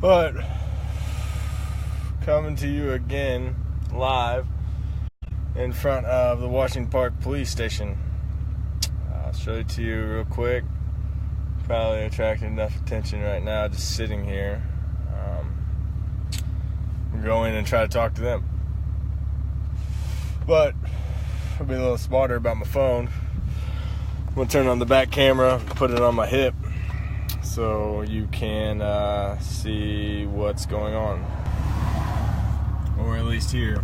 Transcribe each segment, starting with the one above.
But coming to you again live in front of the Washington Park Police Station. I'll show it to you real quick. Probably attracting enough attention right now just sitting here. We'll go in and try to talk to them. But I'll be a little smarter about my phone. I'm going to turn on the back camera, put it on my hip, so you can see what's going on. Or at least hear.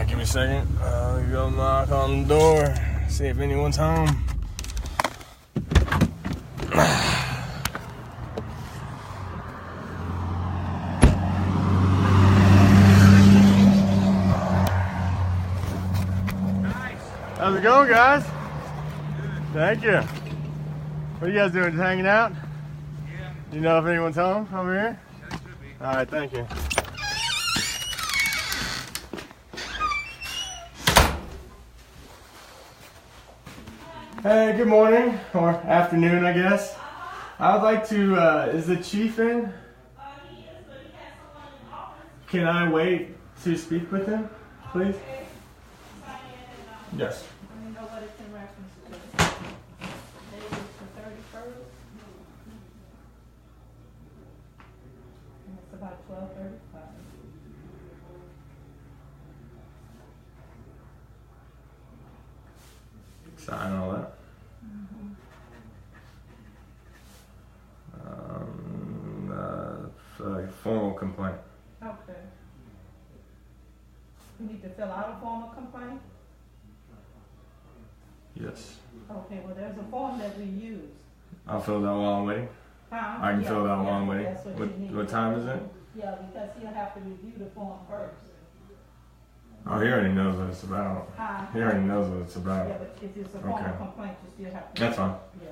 Give me a second. I'll go knock on the door, see if anyone's home. How's it going, guys? Thank you. What are you guys doing? Just hanging out? Yeah. Do you know if anyone's home over here? That should be. All right, thank you. Hey, good morning, or afternoon, I guess. I would like to, is the chief in? Can I wait to speak with him, please? Yes. Let me know what it's in reference to. Today is the 31st. And it's about 12:35. Sign all that. Formal complaint. Okay. You need to fill out a formal complaint? Yes. Okay, well, there's a form that we use. I'll fill that while I'm waiting. Huh? I can fill that while I'm waiting. That's what you need. What time is it? Yeah, because he'll have to review the form first. Oh, he already knows what it's about. Huh? He already knows what it's about. Yeah, but if it's a formal Okay. complaint, you still have to. That's fine. Yeah.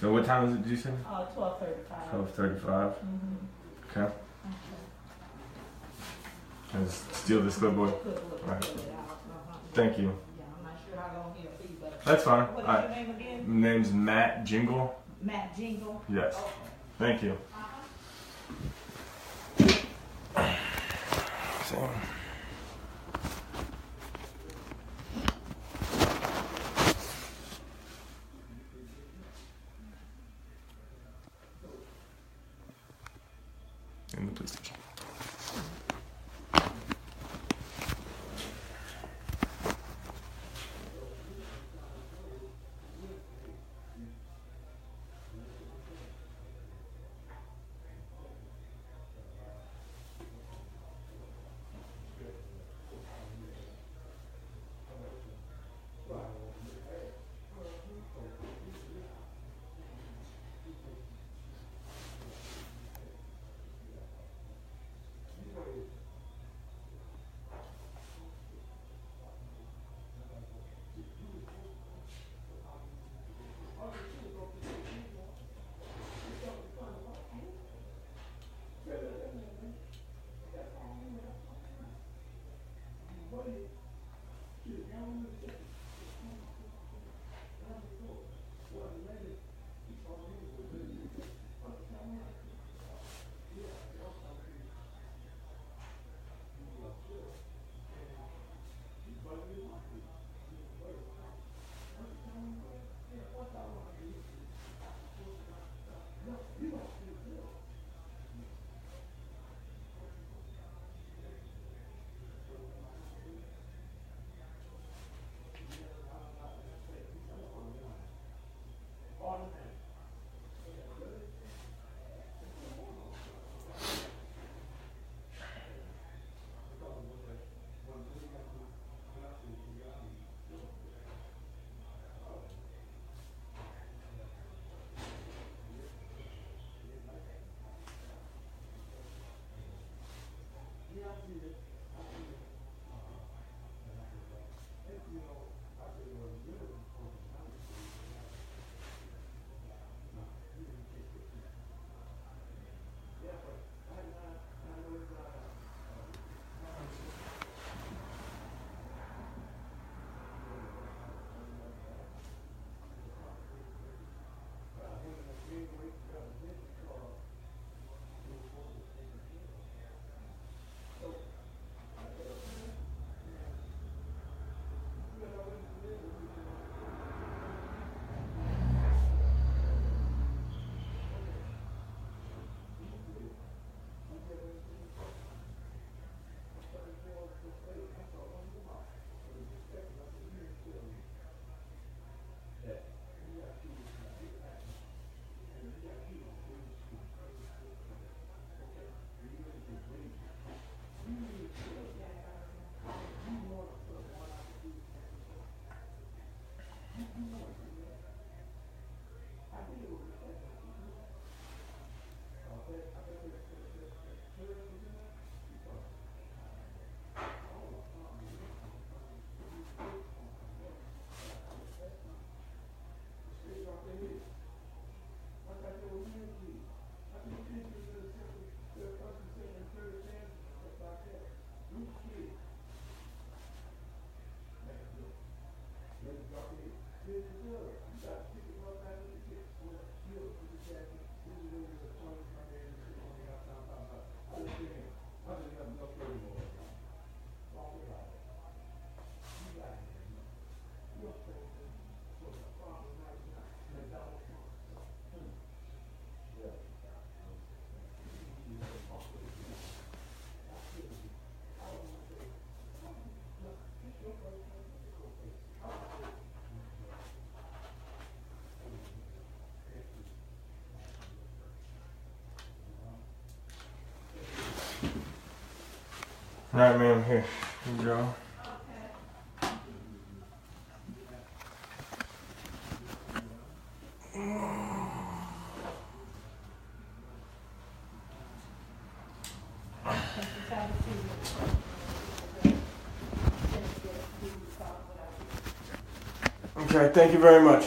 So what time is it, did you say? 12:35. 12:35. Mm-hmm. Okay. I'll just steal this clipboard. Right. Thank you. Yeah, I'm not sure how long he'll be, but. That's fine. What is All your right. name again? Name's Matt Jingle. Matt Jingle? Yes. Thank you. So. In the police station. All right, ma'am. Here you go. Okay, thank you very much.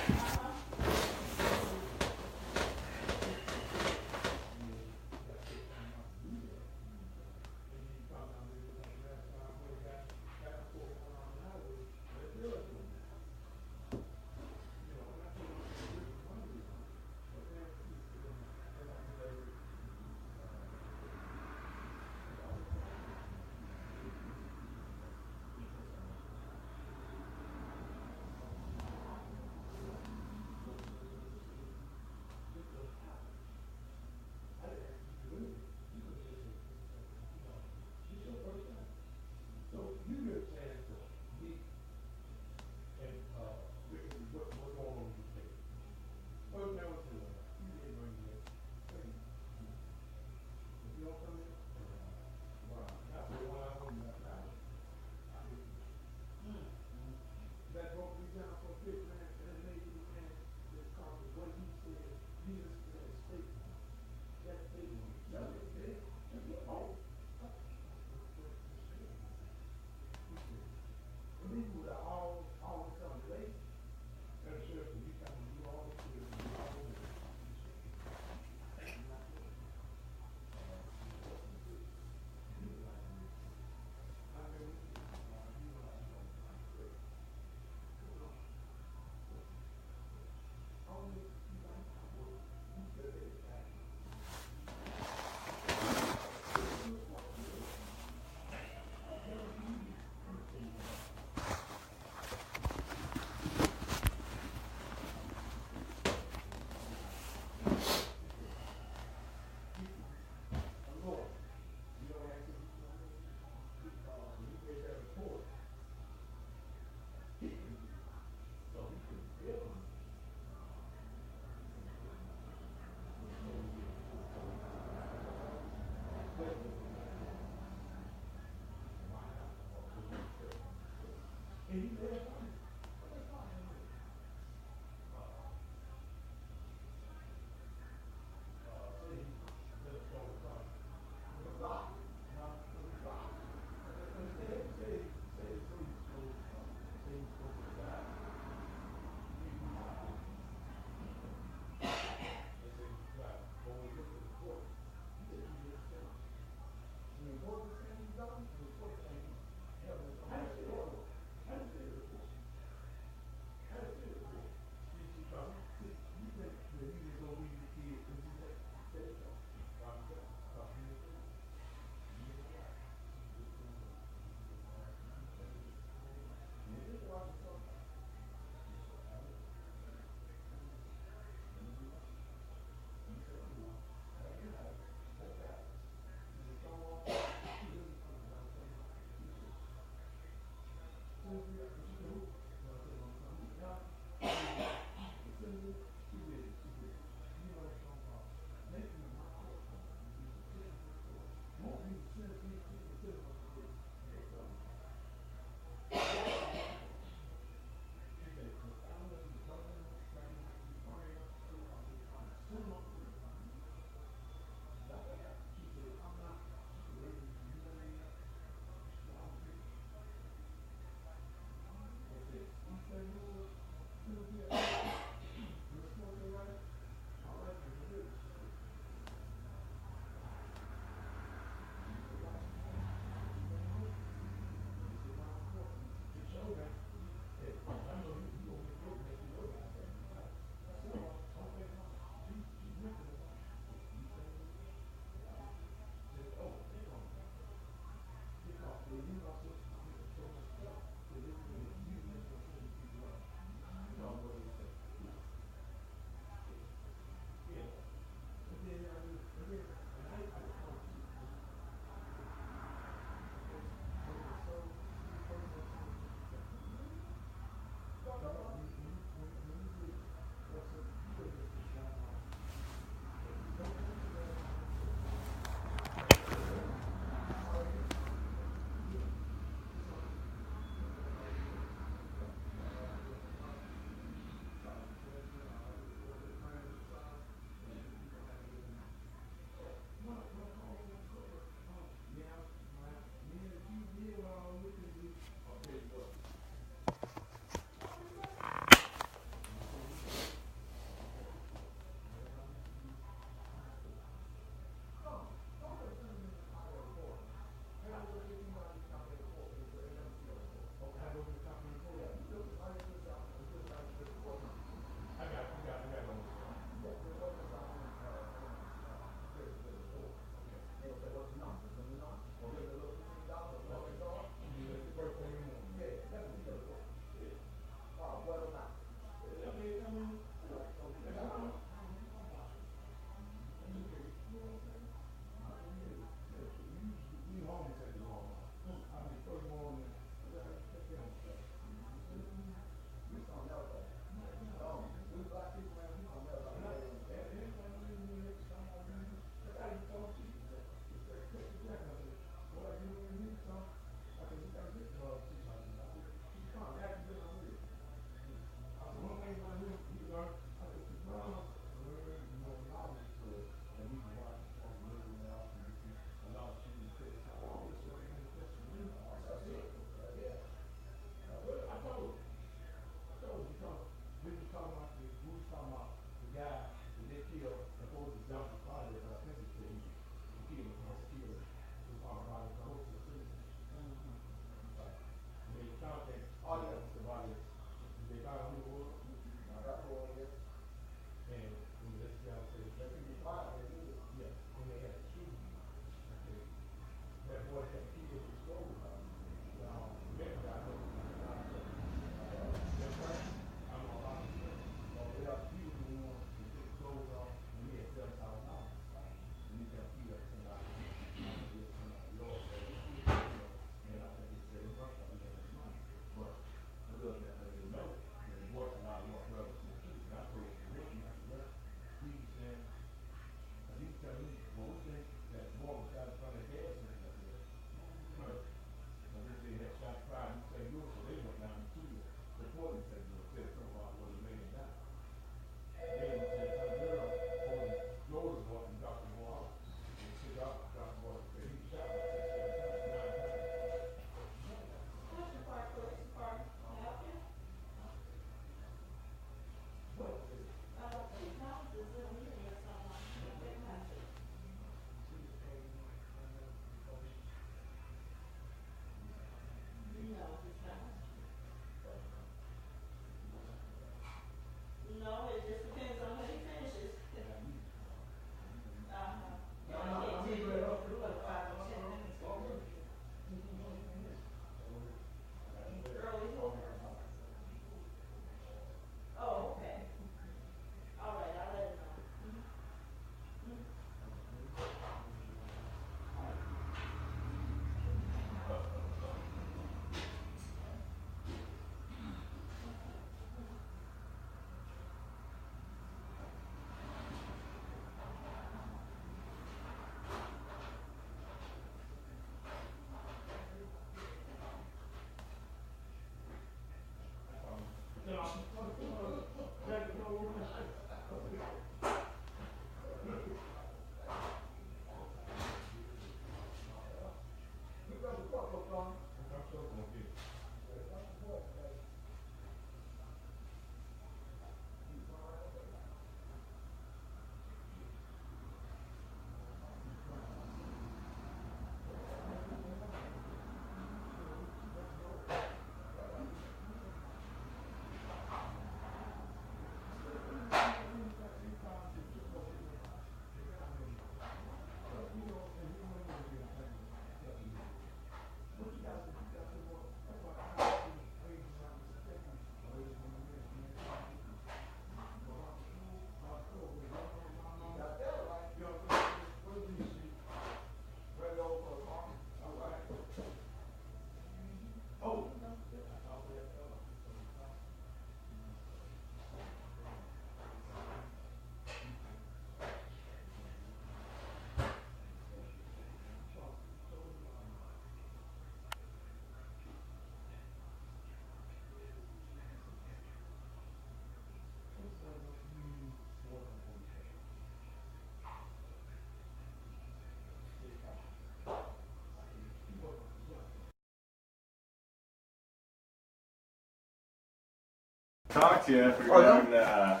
Talk to you regarding the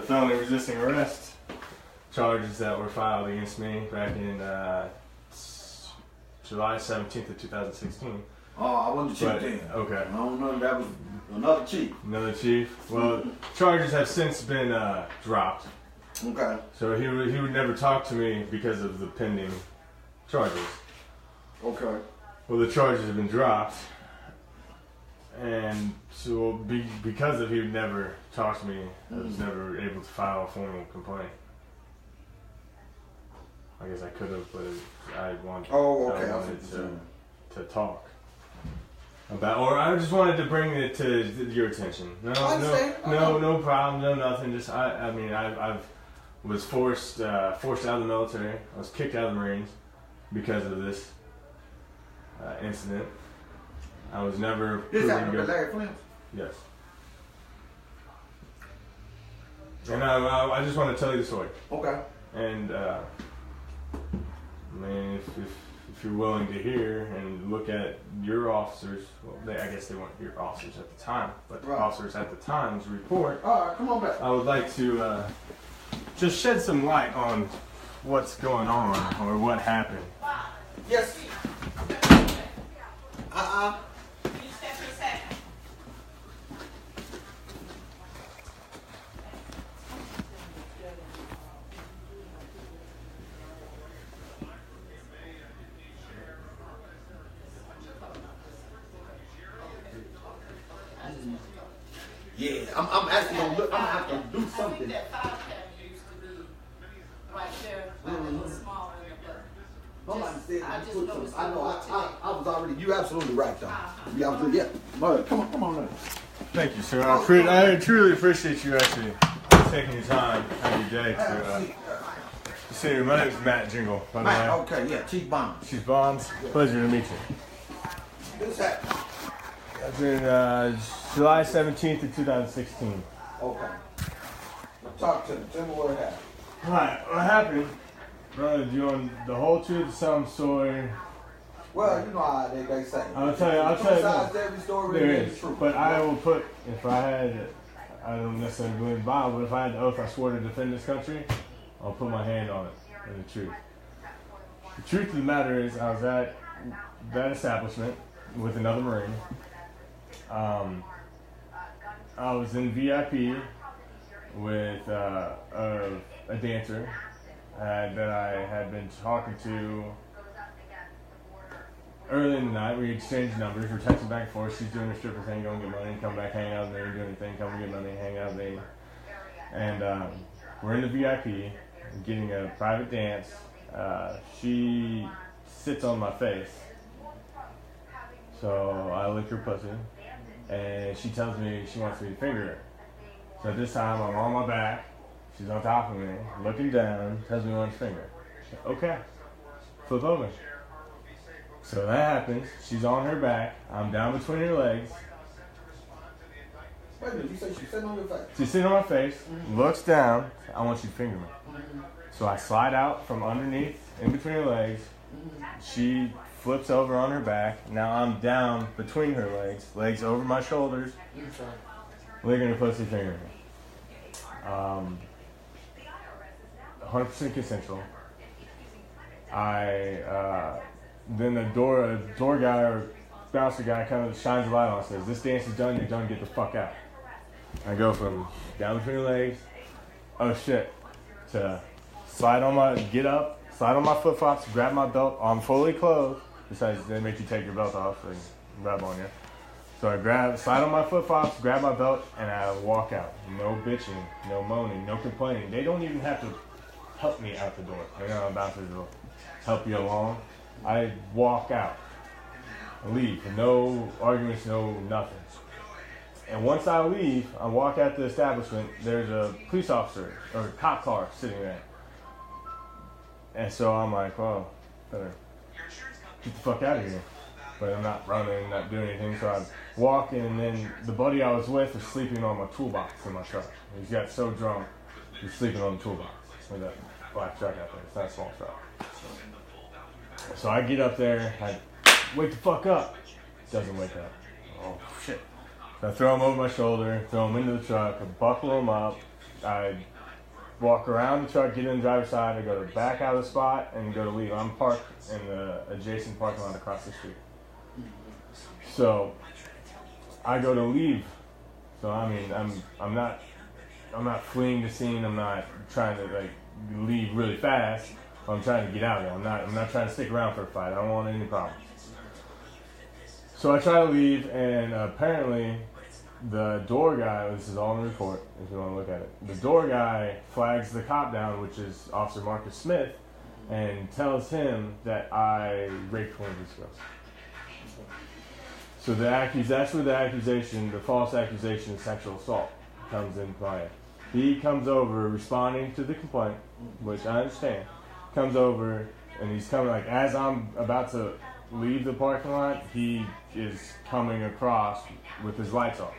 felony resisting arrest charges that were filed against me back in July 17th of 2016. Oh, I wasn't the chief then. Okay. I don't know. That was another chief. Another chief. Well, charges have since been dropped. Okay. So he would never talk to me because of the pending charges. Okay. Well, the charges have been dropped, and so because of he would never talk to me, I was never able to file a formal complaint. I guess I could have, but I wanted to talk about, or I just wanted to bring it to your attention. No problem, no nothing. Just I mean, I was forced out of the military. I was kicked out of the Marines because of this incident. I was never. This happened to Larry Flint? Yes. And I just want to tell you the story. Okay. And I mean, if you're willing to hear and look at your officers, well, I guess they weren't your officers at the time, but the officers at the time's report. All right, come on back. I would like to just shed some light on what's going on or what happened. Yes. Yeah, I'm actually gonna look. I'm gonna have to do I think something. that file cabinet used to be right there, like a little smaller in the book. Nobody said I I just put noticed some. I know. it today. I was already. You absolutely right, though. You absolutely yeah. Mother, come on now. Thank you, sir. I truly appreciate you actually taking your time out of your day to see me. My name is Matt Jingle, by the way. Matt, okay, yeah, Chief Bonds. Chief Bonds. Pleasure to meet you. Who's that? That's in July 17th of 2016. Okay. Talk to me. Tell me what happened. Alright, what happened? Brother, you on the whole truth of some story. Well, you know how they say. I'll tell you. Two sides to every story. There Is is. true. But I will put, if I had, I don't necessarily believe in the Bible, but if I had the oath I swore to defend this country, I'll put my hand on it and the truth. The truth of the matter is, I was at that establishment with another Marine. I was in VIP with a dancer that I had been talking to early in the night. We exchanged numbers. We're texting back and forth. She's doing her stripper thing, go and get money, come back, hang out, and then do anything, come and get money, hang out, and and we're in the VIP, getting a private dance. She sits on my face, so I lick her pussy, and she tells me she wants me to finger her. So this time I'm on my back, she's on top of me, looking down, tells me I want to finger her. Okay, flip over. So that happens. She's on her back. I'm down between her legs. Wait a minute, you say she's sitting on your face? She's sitting on my face, looks down. I want you to finger me. So I slide out from underneath, in between her legs. She flips over on her back. Now I'm down between her legs over my shoulders, licking her pussy, fingering me. 100% consensual. Then the door guy or bouncer guy kind of shines a light on and says, "This dance is done, you're done, get the fuck out." I go from down between the legs, oh shit, to slide on my flip flops, grab my belt. I'm fully clothed. Besides, they make you take your belt off and grab on you. So I slide on my flip flops, grab my belt, and I walk out. No bitching, no moaning, no complaining. They don't even have to help me out the door. They're not bouncers will help you along. I walk out, leave, no arguments, no nothing. And once I leave, I walk out the establishment, there's a police officer, or a cop car sitting there. And so I'm like, well, better get the fuck out of here. But I'm not running, not doing anything, so I walk in, and then the buddy I was with was sleeping on my toolbox in my truck. He's got so drunk, he's sleeping on the toolbox. With that black truck out there, it's not a small truck. So I get up there, I wake the fuck up. Doesn't wake up. Oh shit. So I throw him over my shoulder, throw him into the truck, I buckle him up. I walk around the truck, get in the driver's side, I go to back out of the spot and go to leave. I'm parked in the adjacent parking lot across the street. So I go to leave. So I mean I'm not fleeing the scene, I'm not trying to like leave really fast. I'm trying to get out of there. I'm not trying to stick around for a fight. I don't want any problems. So I try to leave, and apparently the door guy, this is all in the report if you want to look at it, the door guy flags the cop down, which is Officer Marcus Smith, and tells him that I raped one of his girls. So that's where the accusation, the false accusation of sexual assault comes in play. He comes over responding to the complaint, which I understand. Comes over, and he's coming like as I'm about to leave the parking lot, he is coming across with his lights off.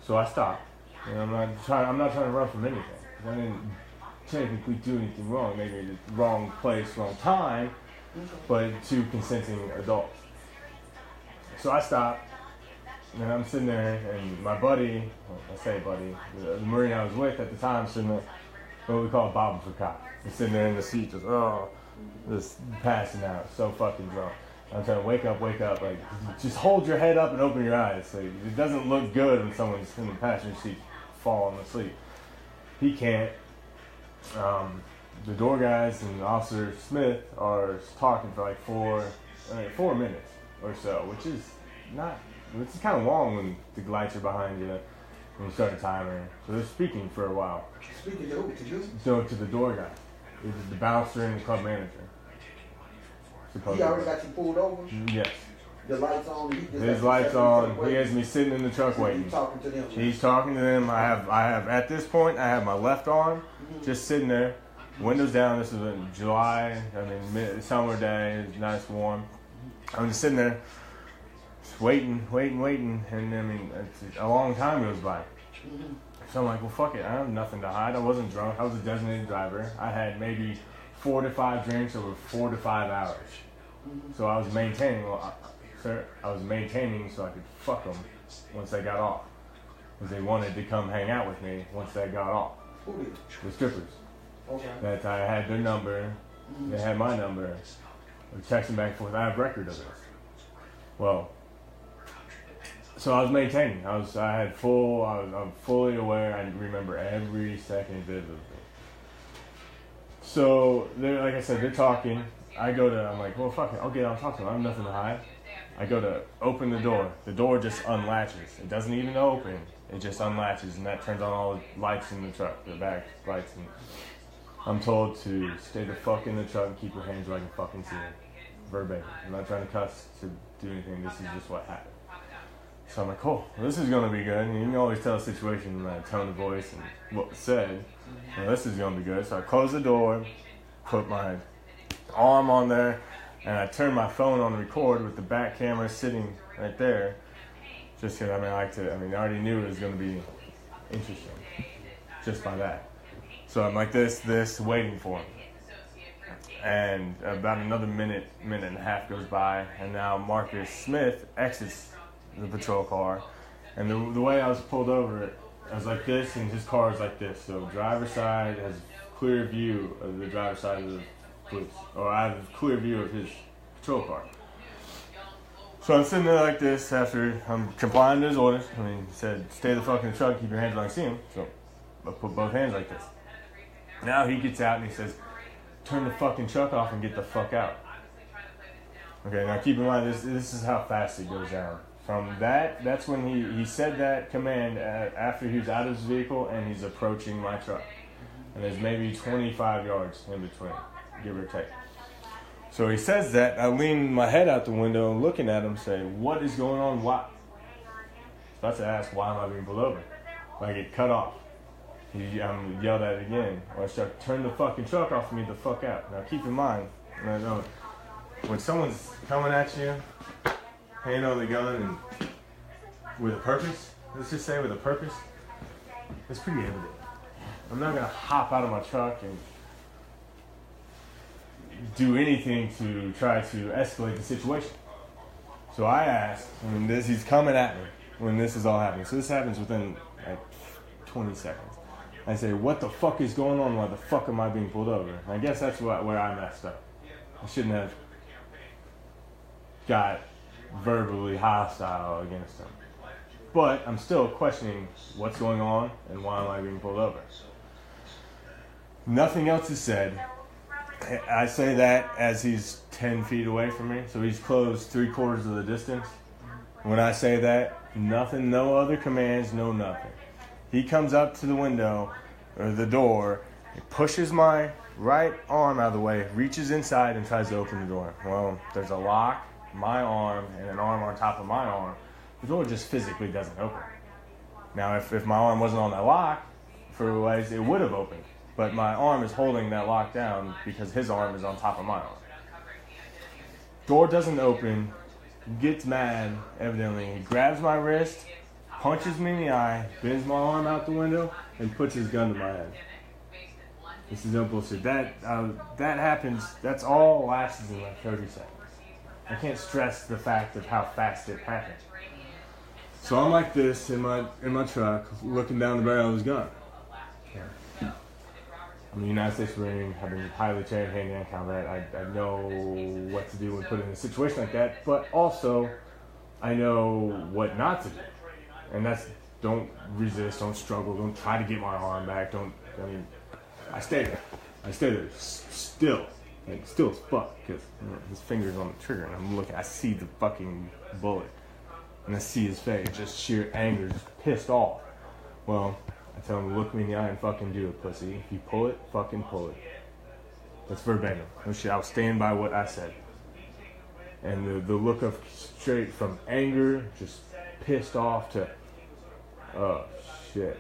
So I stop. And I'm not trying to run from anything. I didn't technically do anything wrong. Maybe the wrong place, wrong time, but two consenting adults. So I stop, and I'm sitting there, and my buddy, the Marine I was with at the time, sitting there, what we call bobbing for cop. He's sitting there in the seat, just passing out, so fucking drunk. I'm trying to wake up, like, just hold your head up and open your eyes. Like, it doesn't look good when someone's in the passenger seat falling asleep. He can't. The door guys and Officer Smith are talking for like 4 minutes or so, which is kind of long when the lights are behind you. And he started timing. So they're speaking for a while. Speaking to who? To you? So to the door guy. It was the bouncer and the club manager. He already got you pulled over? Yes. The lights on? His lights on. He has me sitting in the truck waiting. He's talking to them. He's talking to them. I have at this point, I have my left arm just sitting there, windows down. This is in July. I mean, summer day. It's nice, warm. I'm just sitting there, just waiting. And I mean, a long time goes by. So I'm like, well, fuck it. I have nothing to hide. I wasn't drunk. I was a designated driver. I had maybe 4 to 5 drinks over 4 to 5 hours. So I was maintaining. Well, I was maintaining so I could fuck them once they got off. Because they wanted to come hang out with me once they got off. Who did? The strippers. Okay. That I had their number. They had my number. We were texting back and forth. I have record of this. Well, so I was maintaining. I'm fully aware. I remember every second vividly. So they're, like I said, they're talking. I'm like, well, fuck it. I'll get out and talk to them. I have nothing to hide. I go to open the door. The door just unlatches. It doesn't even open. It just unlatches, and that turns on all the lights in the truck, the back lights. And I'm told to stay the fuck in the truck and keep your hands where I can fucking see it. Verbatim. I'm not trying to cuss to do anything. This is just what happened. So I'm like, cool. Well, this is going to be good. And you can always tell a situation by tone of voice and what was said. Well, this is going to be good. So I close the door, put my arm on there, and I turn my phone on record with the back camera sitting right there. Just because, I already knew it was going to be interesting. Just by that. So I'm like this, waiting for him. And about another minute and a half goes by, and now Marcus Smith exits the patrol car. And the way I was pulled over, I was like this, and his car is like this. So driver's side has clear view of the driver's side of the police, or I have a clear view of his patrol car. So I'm sitting there like this after I'm complying to his orders. He said, stay the fuck in the truck, keep your hands where I can see him. So I put both hands like this. Now he gets out and he says, turn the fucking truck off and get the fuck out. Okay, now keep in mind, this is how fast it goes down. From that's when he said that command after he was out of his vehicle and he's approaching my truck. And there's maybe 25 yards in between, give or take. So he says that, I lean my head out the window and looking at him say, what is going on? Why? So I about to ask, why am I being pulled over? I get cut off. I'm yelled at again. Or I start, turn the fucking truck off and me the fuck out. Now keep in mind, when someone's coming at you, hand on the gun and with a purpose, let's just say with a purpose, it's pretty evident. I'm not going to hop out of my truck and do anything to try to escalate the situation. So I asked, he's coming at me when this is all happening. So this happens within like 20 seconds. I say, what the fuck is going on? Why the fuck am I being pulled over? And I guess that's where I messed up. I shouldn't have got verbally hostile against him. But I'm still questioning what's going on and why am I being pulled over. Nothing else is said. I say that as he's 10 feet away from me, so he's closed 3/4 of the distance. When I say that, nothing, no other commands, no nothing. He comes up to the window, or the door, he pushes my right arm out of the way, reaches inside and tries to open the door. Well, there's a lock, my arm, and an arm on top of my arm. The door just physically doesn't open. Now, if my arm wasn't on that lock, for a ways, it would have opened. But my arm is holding that lock down because his arm is on top of my arm. Door doesn't open, gets mad, evidently. He grabs my wrist, punches me in the eye, bends my arm out the window, and puts his gun to my head. This is no bullshit. That happens, that's all lasts in like 30 seconds. I can't stress the fact of how fast it happened. So I'm like this in my truck, looking down the barrel of his gun. I'm a United States Marine. I've been highly trained hand-to-hand combat. I know what to do when put in a situation like that, but also I know what not to do. And that's, don't resist, don't struggle, don't try to get my arm back, I stay there. Still as fuck, because his finger's on the trigger, and I'm looking, I see the fucking bullet, and I see his face, just sheer anger, just pissed off. Well, I tell him, look me in the eye and fucking do it, pussy. If you pull it, fucking pull it. That's verbatim. No shit, I'll stand by what I said. And the look of straight from anger, just pissed off to, oh shit.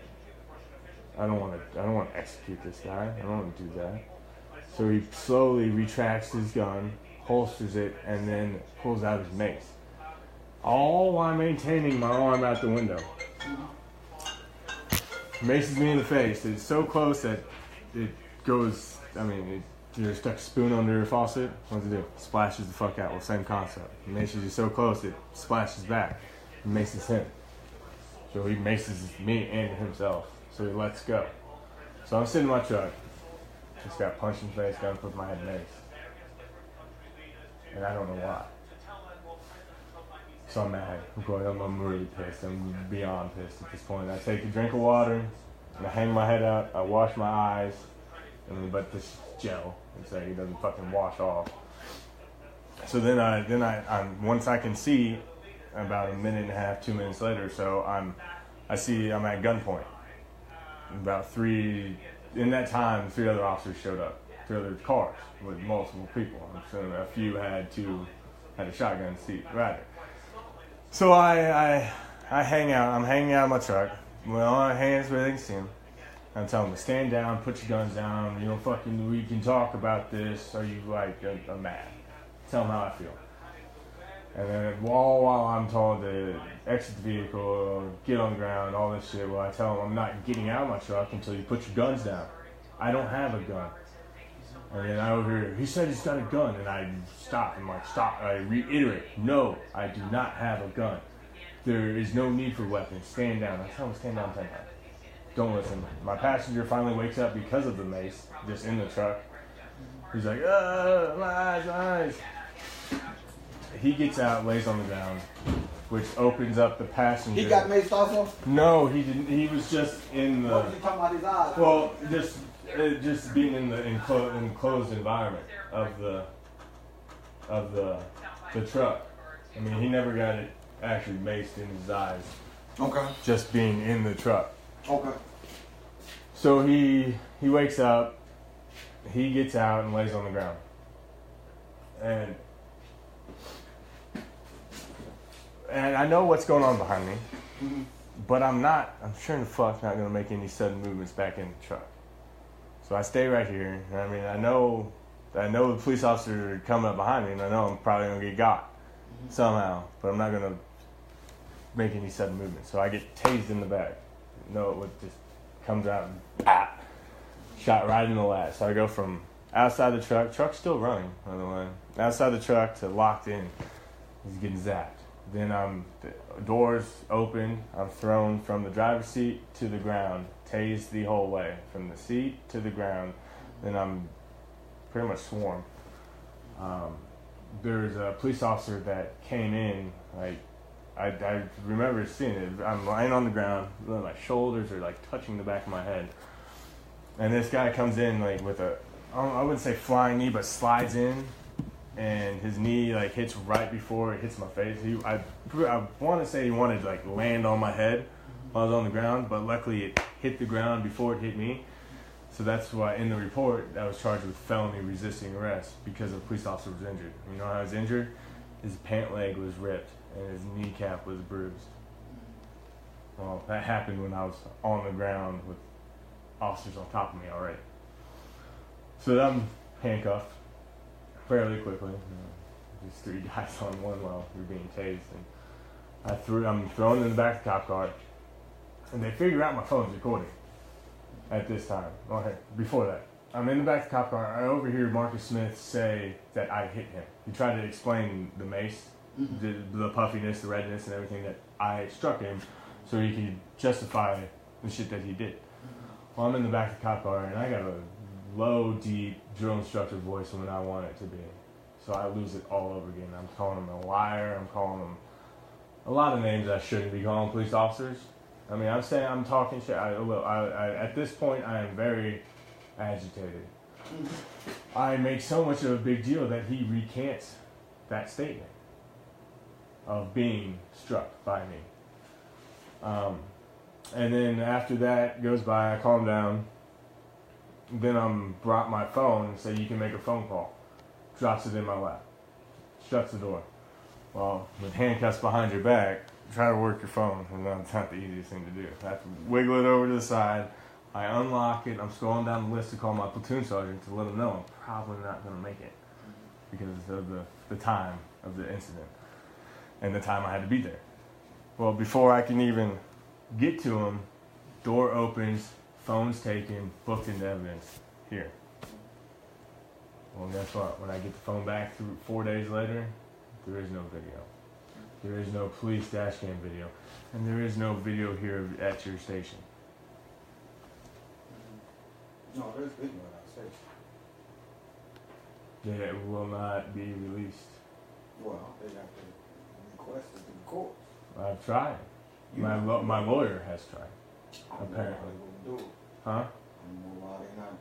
I don't want to execute this guy. I don't want to do that. So he slowly retracts his gun, holsters it, and then pulls out his mace. All while maintaining my arm out the window. Maces me in the face. It's so close that it goes, you stuck a spoon under a faucet. What does it do? Splashes the fuck out. Well, same concept. Maces you so close it splashes back. It maces him. So he maces me and himself. So he lets go. So I'm sitting in my truck. Just got punched in the face, got put my head in mace. And I don't know why. So I'm mad. I'm really pissed. I'm beyond pissed at this point. I take a drink of water, and I hang my head up. I wash my eyes, but this gel, it's like it doesn't fucking wash off. So then I'm once I can see, about a minute and a half, 2 minutes later, so I'm at gunpoint. In that time, 3 other officers showed up. 3 other cars with multiple people. I'm sure a few had a shotgun seat rather. So I hang out. I'm hanging out in my truck. With all my hands where they can see them. I'm telling them to stand down, put your guns down. We can talk about this. Are you like a mad? Tell them how I feel. And then while I'm told to exit the vehicle, get on the ground, all this shit, well, I tell them I'm not getting out of my truck until you put your guns down. I don't have a gun. And then I overhear, he said he's got a gun, and I stop. I'm like, stop. I reiterate, no, I do not have a gun. There is no need for weapons. Stand down. I tell him to stand down 10 times. Don't listen. My passenger finally wakes up because of the mace, just in the truck. He's like, my eyes. He gets out, lays on the ground, which opens up the passenger. He got maced also? No, he didn't. He was just in the. What was he talking about his eyes? Well, just being in the enclosed environment of the truck. I mean, he never got it actually maced in his eyes. Okay. Just being in the truck. Okay. So he wakes up, he gets out and lays on the ground. And I know what's going on behind me, but I'm sure in the fuck not going to make any sudden movements back in the truck. So I stay right here. I mean, I know the police officers are coming up behind me, and I know I'm probably going to get got somehow, but I'm not going to make any sudden movements. So I get tased in the back. No, it just comes out and shot right in the lat. So I go from outside the truck's still running, by the way, outside the truck to locked in. He's getting zapped. Then the doors open. I'm thrown from the driver's seat to the ground, tased the whole way from the seat to the ground. Then I'm pretty much swarmed. There's a police officer that came in. Like I remember seeing it. I'm lying on the ground. My shoulders are like touching the back of my head. And this guy comes in like with I wouldn't say flying knee, but slides in. And his knee like hits right before it hits my face. I want to say he wanted to like land on my head while I was on the ground, but luckily it hit the ground before it hit me. So that's why in the report I was charged with felony resisting arrest because the police officer was injured. You know how I was injured? His pant leg was ripped and his kneecap was bruised. Well, that happened when I was on the ground with officers on top of me already. So I'm handcuffed fairly quickly. These 3 guys on one while you're being tased, and I'm thrown in the back of the cop car, and they figure out my phone's recording at this time. Okay, before that, I'm in the back of the cop car. I overhear Marcus Smith say that I hit him. He tried to explain the mace, the puffiness, the redness, and everything that I struck him, so he could justify the shit that he did. Well, I'm in the back of the cop car, and I got a low, deep drill instructor voice when I want it to be. So I lose it all over again. I'm calling him a liar. I'm calling him a lot of names I shouldn't be calling police officers. I mean, I'm saying I'm talking shit. At this point, I am very agitated. I make so much of a big deal that he recants that statement of being struck by me. And then after that goes by, I calm down. Then I'm brought my phone and say, you can make a phone call. Drops it in my lap. Shuts the door. Well, with handcuffs behind your back, try to work your phone. And that's not the easiest thing to do. I have to wiggle it over to the side. I unlock it. I'm scrolling down the list to call my platoon sergeant to let him know I'm probably not going to make it because of the time of the incident and the time I had to be there. Well, before I can even get to him, door opens, phone's taken, booked into evidence here. Well, guess what? When I get the phone back 4 days later, there is no video. There is no police dash cam video. And there is no video here at your station. No, there's video at our station. That will not be released. Well, they have to request it to the court. I've tried. My lawyer has tried. Apparently. Do it. Huh? I don't know why they're not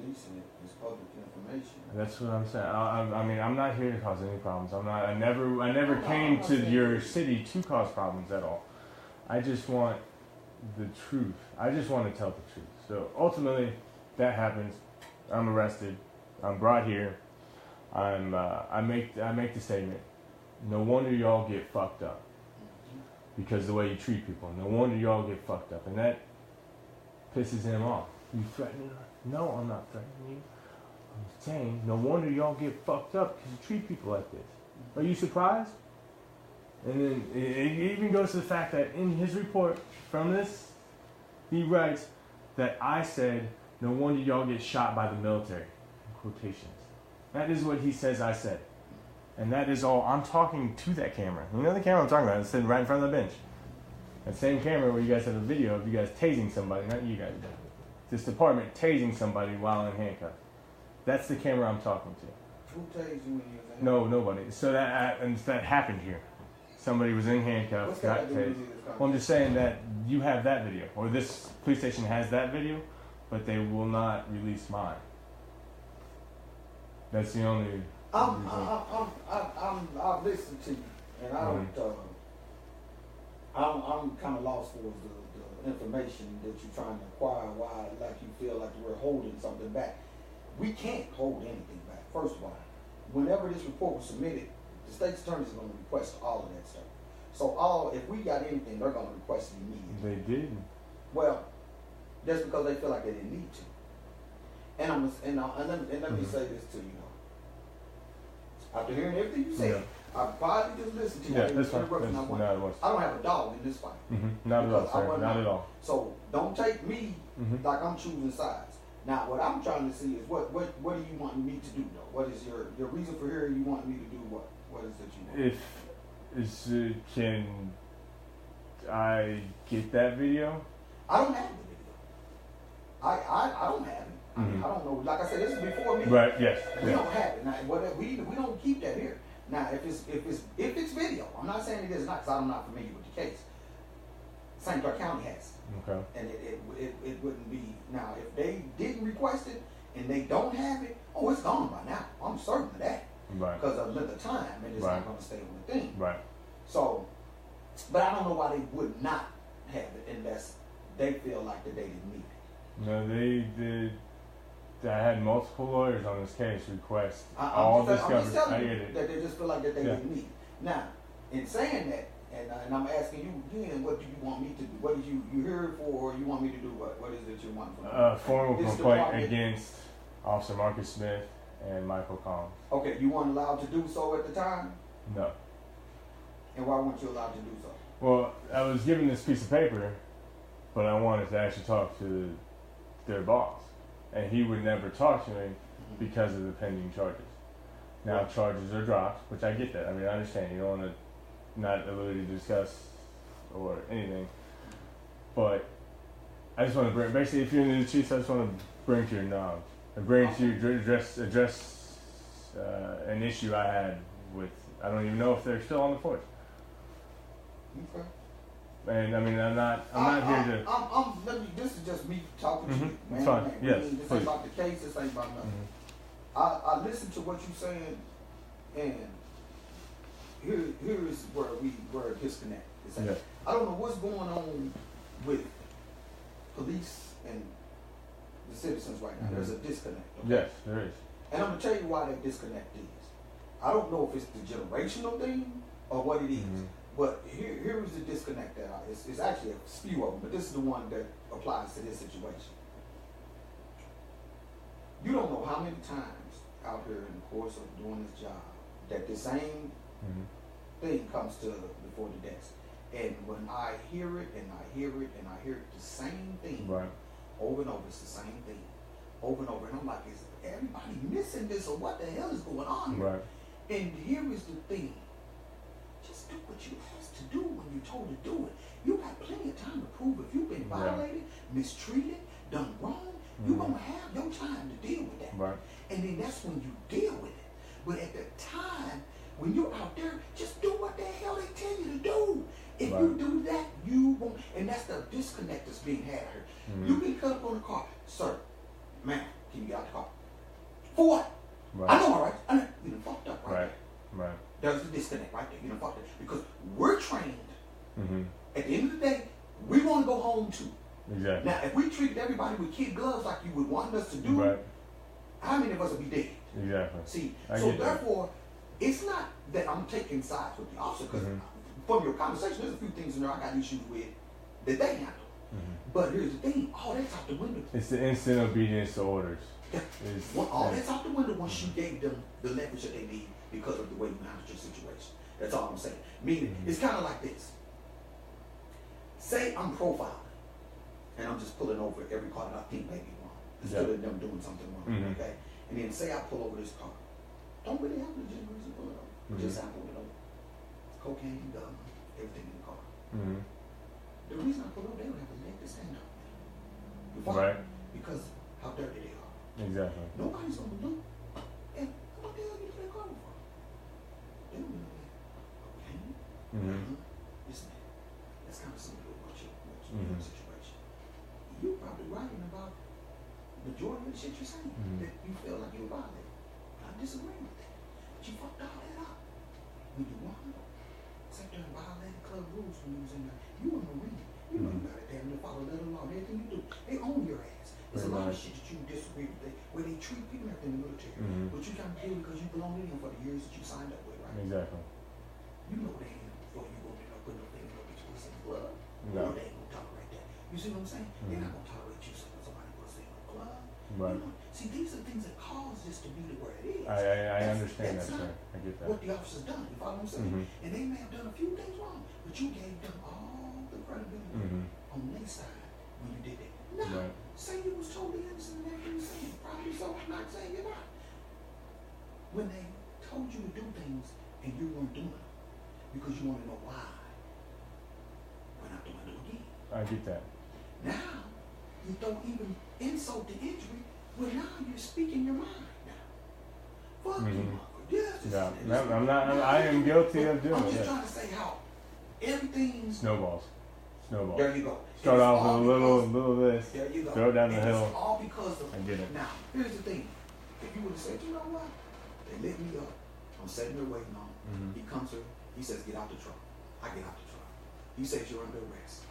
releasing it. It's public information. That's what I'm saying. I mean, I'm not here to cause any problems. I never came to your city to cause problems at all. I just want the truth. I just want to tell the truth. So ultimately, that happens. I'm arrested. I'm brought here. I make the statement. No wonder y'all get fucked up because the way you treat people. No wonder y'all get fucked up, and that pisses him off. You threatening her? No, I'm not threatening you. I'm saying no wonder y'all get fucked up because you treat people like this. Are you surprised? And then it even goes to the fact that in his report from this, he writes that I said, no wonder y'all get shot by the military. In quotations. That is what he says I said. And that is all. I'm talking to that camera. You know the camera I'm talking about? It's sitting right in front of the bench. That same camera where you guys have a video of you guys tasing somebody. Not you guys. This department tasing somebody while in handcuffs. That's the camera I'm talking to. Who tased you when you was in handcuffs? No, nobody. So that happened here. Somebody was in handcuffs, got tased. Well, I'm just saying that you have that video, or this police station has that video, but they will not release mine. That's the only reason. I've listened to you, and I don't. I'm kind of lost for the information that you're trying to acquire. Why, like you feel like we're holding something back? We can't hold anything back. First of all, whenever this report was submitted, the state's attorney is going to request all of that stuff. So if we got anything, they're going to request it immediately. They did. Well, that's because they feel like they didn't need to. And let me say this to you. After hearing everything you said, I probably just listened to you. Yeah, that's fine. I don't have a dog in this fight. Not at all, sir. Not at all. So don't take me like I'm choosing sides. Now, what I'm trying to see is what do you want me to do, though? What is your reason for hearing you want me to do what? What is it you want? Can I get that video? I don't have the video. I don't have it. I don't know. Like I said, this is before me. Right. Yes. We don't have it. Now, we don't keep that here. Now, if it's video, I'm not saying it is not, because I'm not familiar with the case. St. Clair County has it. Okay. And it wouldn't be. Now, if they didn't request it and they don't have it, it's gone by now. I'm certain of that. Right. Because of the time, and it's not going to stay on the thing. Right. So, but I don't know why they would not have it unless they feel like that they didn't need it. No, they did. I had multiple lawyers on this case request all discovery. I'm just telling you that they just feel like that they didn't need it. Now, in saying that, and I'm asking you again, what do you want me to do? What did you hear it for, or you want me to do what? What is it you want from me? Formal complaint against Officer Marcus Smith and Michael Collins. Okay, you weren't allowed to do so at the time? No. And why weren't you allowed to do so? Well, I was given this piece of paper, but I wanted to actually talk to their boss. And he would never talk to me because of the pending charges. Now charges are dropped, which I get that. I mean, I understand. You don't want to not ability to discuss or anything. But I just want to bring, basically, if you're in the chiefs, I just want to bring to your knowledge. And bring to you, address an issue I had with, I don't even know if they're still on the force. Okay. And I mean, I'm not here to. This is just me talking to you, man. It's fine. Man. Yes, this please. ain't about the case. This ain't about nothing. I listened to what you're saying, and here is where a disconnect is at. Yeah. I don't know what's going on with police and the citizens right now. There's a disconnect. Okay? Yes, there is. And I'm gonna tell you why that disconnect is. I don't know if it's the generational thing or what it is, but here is the disconnect that it's actually a few of them, but this is the one that applies to this situation. You don't know how many times out here in the course of doing this job that the same thing comes to before the desk. And when I hear it and I hear it and I hear it, the same thing over and over, it's the same thing over and over. And I'm like, is everybody missing this or what the hell is going on here? Right. And here is the thing. Just do what you asked to do when you're told to do it. You got plenty of time to prove if you've been violated, mistreated, done wrong, you're going to have your time to deal with that. Right. And then that's when you deal with it. But at the time, when you're out there, just do what the hell they tell you to do. If you do that, you won't. And that's the disconnect that's being had here. You can cut up on the car. Sir, ma'am, can you get out the car? For what? Right. I know, all right. I know. You done fucked up Right. Right. There's the disconnect right there. You done fucked up. Because we're trained. At the end of the day, we want to go home too. Exactly. Now, if we treated everybody with kid gloves like you would want us to do, how many of us would be dead? Exactly. See, I so get that. therefore, it's not that I'm taking sides with the officer, because from your conversation, there's a few things in there I got issues with that they handle. But here's the thing, all that's out the window. It's the instant obedience to orders. Yeah. All that's out the window once you gave them the leverage that they need because of the way you managed your situation. That's all I'm saying. Meaning, it's kind of like this. Say I'm profiling, and I'm just pulling over every car that I think may be wrong, instead of them doing something wrong, okay? And then say I pull over this car. Don't really have a legitimate reason to pull it over. Just I pull it over. Cocaine, gun, everything in the car. The reason I pull over, they don't have a leg to stand up. You follow? Right. Because how dirty they are. Exactly. Nobody's gonna look and what the hell you do that car for? They don't know that. Cocaine? Listen, that's kind of similar to what your situation. You're probably writing about the majority of the shit you're saying that you feel like you violated. I disagree with that. But you fucked all that up. When you want to sit there and violate club rules when you was in there, you were a Marine. You know you got to damn near follow letter law and everything you do. They own your ass. There's a lot of shit that you disagree with, where they treat people like they're in the military. But you got to do because you belong to them for the years that you signed up with, right? Exactly. You know they ain't before you go in there putting no things up between some blood. No. They ain't gonna tolerate that. You see what I'm saying? They're not gonna tolerate you saying somebody puts in a club. Right. You know, see, these are things that cause this to be the way it is. I understand that, sir. I get that. What the officer's done, you follow what I'm saying? And they may have done a few things wrong, but you gave them all the credibility on their side when you did that. Now, say you was totally innocent in everything you saying. Probably so. I'm not saying you're not. When they told you to do things and you weren't doing them because you want to know why, went out the window again. I get that. Now, you don't even insult the injury, well, now you're speaking your mind. Now, fuck you, yes. No, I'm not. I am guilty of doing I'm just that. trying to say how everything's. Snowballs. There you go. Start off with a little this. There you go. Throw it down the and hill. It's all because of. I get it. Now, here's the thing. If you would have said, you know what? They lit me up. I'm sitting there waiting on him. He comes here. He says, get out the truck. I get out the truck. He says, you're under arrest.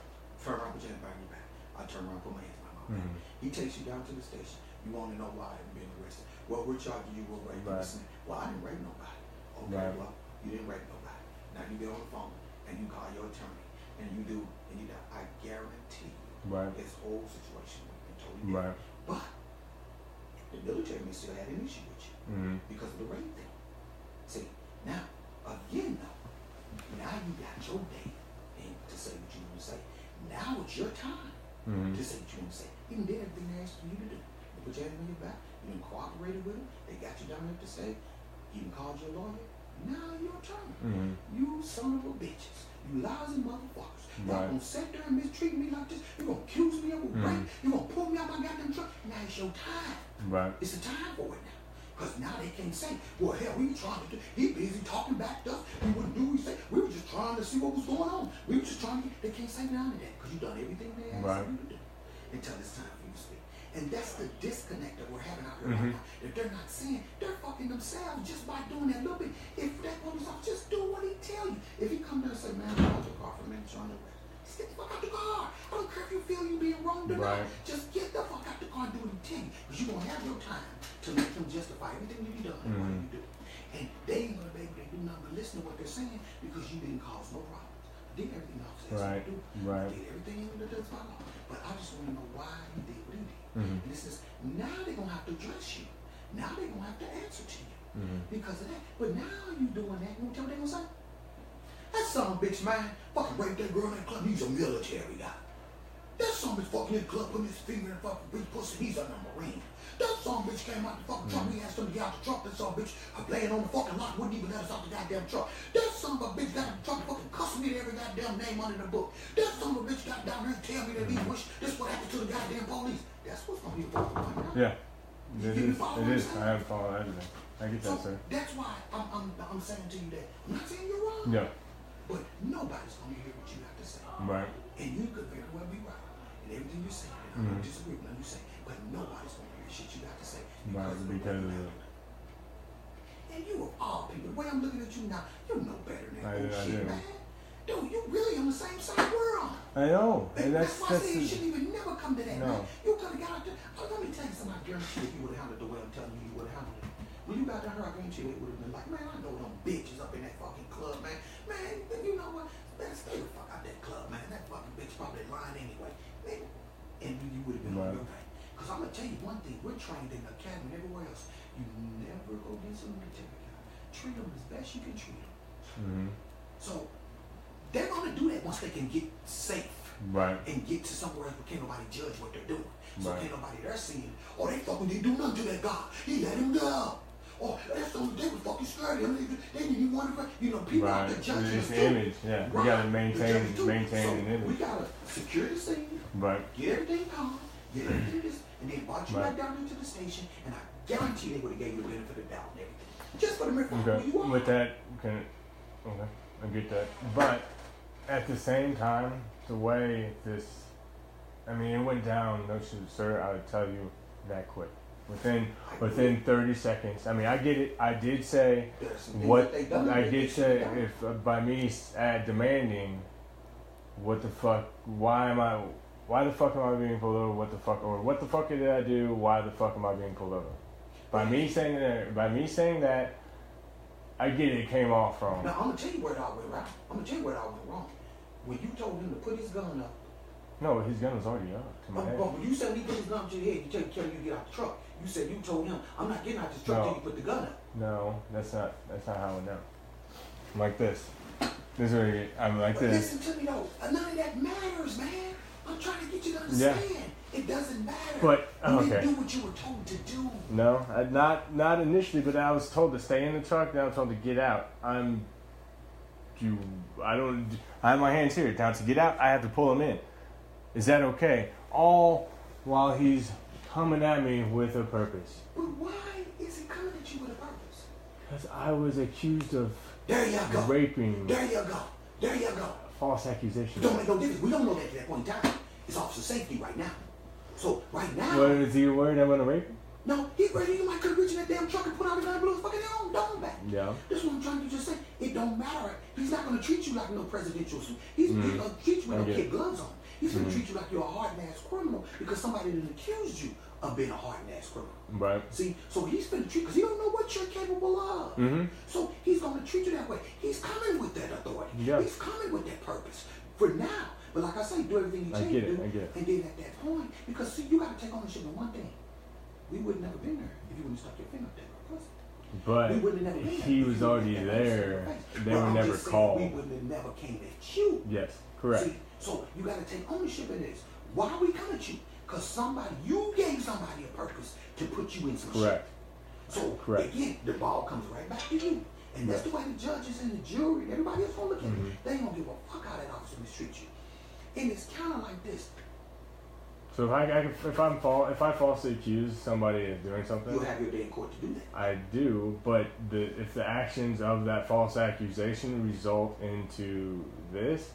Turn around, put your hand behind your back. I turn around, put my hands behind my back. He takes you down to the station. You want to know why I'm being arrested. Well, we're charging you with rape. Well, I didn't rape nobody. Okay, well, you didn't rape nobody. Now you get on the phone and you call your attorney and you do, and you do. I guarantee you, this whole situation would be totally different. But the military may still have an issue with you because of the rape thing. See, now, again though, now you got your day to say what you want to say. Now it's your time to say what you want to say. Even did everything they asked for you to do. They put your hand on your back, you done cooperated with them, they got you down there to stay, even called your lawyer. Now your turn. You son of a bitches. You lousy motherfuckers. Y'all gonna sit there and mistreat me like this? You gonna accuse me of rape? You gonna pull me out my goddamn truck? Now it's your time. It's the time for it now. Because now they can't say, well, hell, we were trying to do, he busy talking back to us. We wouldn't do what he said. We were just trying to see what was going on. We were just trying to, they can't say none of that because you done everything they asked you to do until it's time for you to speak. And that's the disconnect that we're having out here right now. That they're not saying, they're fucking themselves just by doing that little bit. If that police officer, just do what he tell you. If he come there and say, man, I'm out the car for a minute, trying to arrest. Just get the fuck out the car. I don't care if you feel you being wrong. deny. Right. Just get the fuck out the car and do what he tell you. Because you're going to have your time to let him justify everything that he done and what you do. And they ain't going to be able to do nothing but listen to what they're saying because you didn't cause no problems. Did everything else Right. do. Right. Did everything that does by law. But I just want to know why he did what he did. And this is, now they're going to have to address you. Now they're going to have to answer to you. Because of that. But now you doing that, you know what they're going to say? That son of a bitch, man, fucking raped that girl in that club, he's a military guy. That son of a bitch fucking in the club, putting his finger in the fucking bitch pussy, he's a Marine. That son of a bitch came out the fucking truck, we asked him to get out the truck, that son of a bitch playing on the fucking lot, wouldn't even let us out the goddamn truck. That son of a bitch got in the truck, fucking cussing me to every goddamn name under the book. That son of a bitch got down there and tell me that he wish this what happened to the goddamn police. That's what's gonna be the fucking right now. Yeah. It is. I have followed everything. I get that, So sir. that's why I'm saying to you that I'm not saying you're wrong. Yeah. But nobody's gonna hear what you have to say. Right. And you could very well be right in everything you're saying. And I don't disagree with nothing you say. But nobody's gonna hear shit you got to say. Right. Because of it. And you of all people, the way I'm looking at you now, you know better than that I shit, do. man. Dude, you really on the same side we're on. I know. And that's why I say you shouldn't even never come to that, No. man. You could have got out there. Oh, let me tell you something, I guarantee if you would have handled it the way I'm telling you, you would have handled it. When you got down here, I guarantee you it would have been like, man, I know them bitches up in that fucking club, man. Man, you know what? Man, stay the fuck out that club, man. That fucking bitch probably lying anyway. Man, and you would have been on your way. Because I'm going to tell you one thing. We're trained in the academy and everywhere else. You never go against a military guy. Treat them as best you can treat them. So, they're going to do that once they can get safe. Right. And get to somewhere else where can't nobody judge what they're doing. So Right. can't nobody there seeing, oh, they fucking didn't do nothing to that guy. He let him go. Oh, that's the they was fucking scared. They didn't even want to, you know, people out there judging It's us the too. image, yeah. Right. We gotta The maintain judges too. So an image. we gotta secure the scene, Right. get everything calm, get everything this, and then brought you Right. back down into the station, and I guarantee they would have gave you the benefit of the doubt and everything. Just for the mere fact Okay. where you are. With that, okay, I get that. But at the same time, the way this, I mean, it went down, no shoot, sir, I would tell you that quick. Within 30 seconds. I mean, I get it. I did say There's some things what that they done I that did they say. should've done. If by me demanding, what the fuck? Why the fuck am I being pulled over? What the fuck? Or what the fuck did I do? Why the fuck am I being pulled over? By me saying that, I get it came off wrong. Now, I'm going to tell you where it all went wrong. I'm going to tell you where it all went wrong. When you told him to put his gun up, No, his gun was already up to my head. but when you said when he put his gun up to your head, you tell you to get out the truck. You said you told him, I'm not getting out this truck No. till you put the gun up. No, that's not how it went down. I'm like this. This is where I'm like But this. listen to me though, none of that matters, man. I'm trying to get you to understand. It doesn't matter. But you okay. didn't do what you were told to do. No, not initially, but I was told to stay in the truck. Now I'm told to get out. I have my hands here. Now to get out, I have to pull him in. Is that okay? All while he's coming at me with a purpose. But why is he coming at you with a purpose? Because I was accused of There you go. raping. There you go. There you go. False It accusation. don't make no difference. We don't know that at that point in time. It's officer safety right now. So right now, What, is he worried I'm gonna rape him? no, he ready. You might could reach in that damn truck and put out his gun and blow his fucking own dome back. Yeah. That's what I'm trying to just say. It don't matter. He's not going to treat you like no presidential suit. He's going to treat you with no kid gloves on. He's going to treat you like you're a hard-ass criminal because somebody done accused you of being a hard-ass criminal. Right. See, so he's going to treat, because he don't know what you're capable of. So he's going to treat you that way. He's coming with that authority. Yeah. He's coming with that purpose for now. But like I say, do everything you can do. I get it. And then at that point, because see, you got to take ownership of one thing. We would have never been there if you wouldn't stuck your finger up there. But We wouldn't have never been there he if was you already wouldn't have never there. seen your face. They But were I'm never just saying, called. We wouldn't have never came at you. Yes, correct. See, so you got to take ownership in this. Why we come at you? Because you gave somebody a purpose to put you in some Correct. shit. So again, the ball comes right back to you. And that's the way the judges and the jury and everybody else gonna look at it. They ain't gonna give a fuck how that officer mistreat you. And it's kind of like this. So if I falsely accuse somebody of doing something, You'll have your day in court to do that. I do. But if the actions of that false accusation result into this,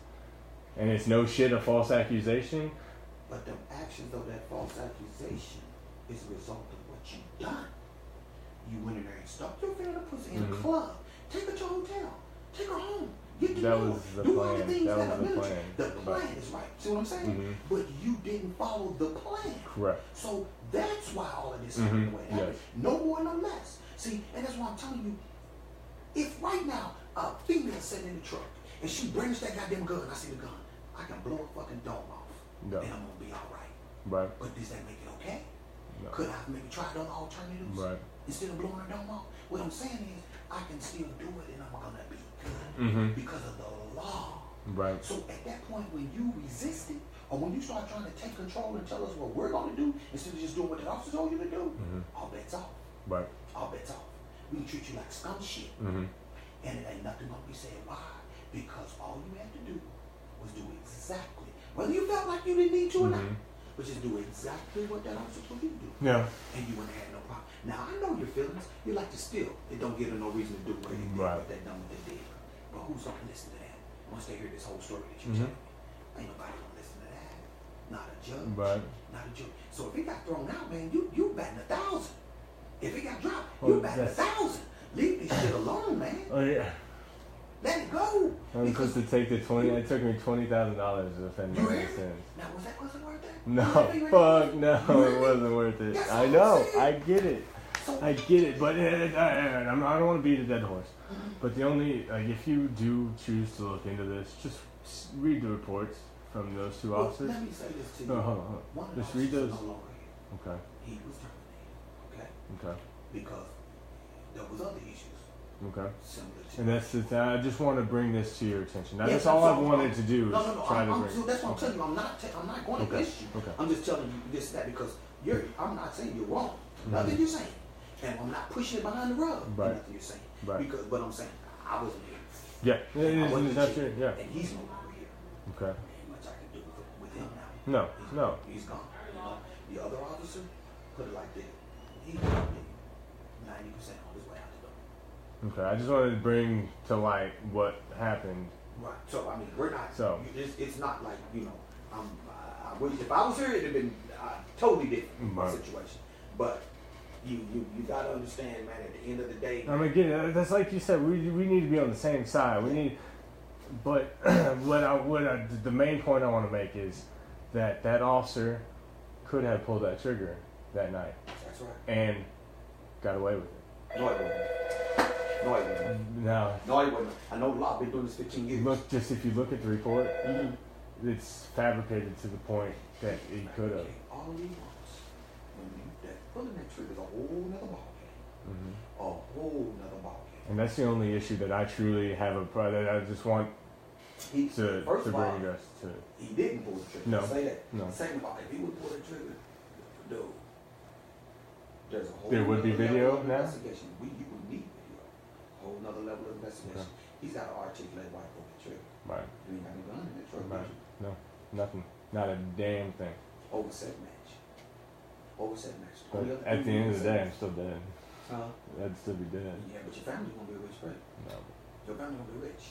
and it's no shit a false accusation. But the actions of that false accusation is a result of what you done. You went in there and stuck your finger in a pussy in a club. Take her to a hotel. Take her home. Get to That know was it. the Do all the plan. things That that was are the military. plan. The plan is right. See what I'm saying? Mhm. But you didn't follow the plan. Correct. So that's why all of this Mhm. happened the way it happened. Yes. No more, no less. See, and that's why I'm telling you, if right now a female sitting in the truck and she brings that goddamn gun, I see the gun, I can blow a fucking dome off. No. And I'm gonna be all right. Right. But does that make it okay? No. Could I have maybe tried other alternatives? Right. Instead of blowing her dome off? What I'm saying is, I can still do it and I'm gonna be good Mhm. because of the law. Right. So at that point, when you resist it, or when you start trying to take control and tell us what we're gonna do, instead of just doing what the officer told you to do, Mhm. all bets off. Right. All bets off. We can treat you like scum shit. Mhm. And it ain't nothing gonna be said. Why? Because all you had to do was do exactly, whether you felt like you didn't need to or not, Mhm. but just do exactly what that officer told you to do. Yeah. And you wouldn't have had no problem. Now I know your feelings. You like to steal. It don't give them no reason to do what they did, Right. what they done, what they did. But who's gonna listen to that? Once they hear this whole story that you Mhm. tell me, ain't nobody gonna listen to that. Not a judge. Right. Not a judge. So if it got thrown out, man, you batting 1,000. If it got dropped, Well, you batting 1,000. Leave this shit alone, man. Oh yeah. Let it go. I'm Because supposed to take the 20. It took me $20,000 to defend you my heard me? innocence. Now was that wasn't worth it? No, You fuck, no, heard it me? wasn't worth it. That's I what I'm know, saying. I get it. So, I get it, but I don't want to beat a dead horse. But the only, like, if you do choose to look into this, just read the reports from those two well, officers. let me say this to you. No, hold on. One of the Just read officers those. no longer here. Okay, He was terminated. Okay? okay, Because there was other issues okay. similar to And that's the thing. I just want to bring this to your attention. Now, Yeah, that's all I've so, wanted to do is No. try to I'm, bring. so that's what I'm telling you. I'm not going Okay, against you. okay. I'm just telling you this and that because I'm not saying you're wrong. Mhm. Nothing you're saying. And I'm not pushing it behind the rug. Right. Nothing you're saying. Right. But I'm saying I wasn't here. Yeah, And I wasn't it's not here. true. Yeah. And he's no longer here. Okay. Ain't much I can do with him now. No, He's, no. He's gone. You know, the other officer, put it like this. He's probably 90% on his way out the door. Okay. I just wanted to bring to light what happened. Right. So I mean, we're not. So. It's not like if I was here, it'd have been totally different my Right. situation. But you gotta understand, man. At the end of the day, I mean, again, that's like you said. We need to be on the same side. We need, but the main point I want to make is that officer could have pulled that trigger that night that's right. and got away with it. No, it wasn't. No, it wasn't. Now, No, it wasn't. I know the law been doing this 15 years. if you look at the report, Mhm. it's fabricated to the point that he could have. Okay, all he wants pulling that trigger is a whole nother ball game. Mm-hmm. A whole nother ball game. And that's the only issue that I truly have that I just want He, to first of all, bring us to. he didn't pull the trigger. No. Say that. No. Second of all, if he would pull the trigger, dude, there's a whole There would be nother video level of now? investigation. You would need video. A whole nother level of investigation. He's got to articulate why he pulled the trigger. Right. You ain't got no gun in that truck, Right. did you? No. Nothing. Not a damn thing. Overset match. Overset match. But Only other at the thing end of the day, overset I'm still dead. match. I'd still be dead. Yeah, but your family's gonna be rich, right? No. Your family gonna be rich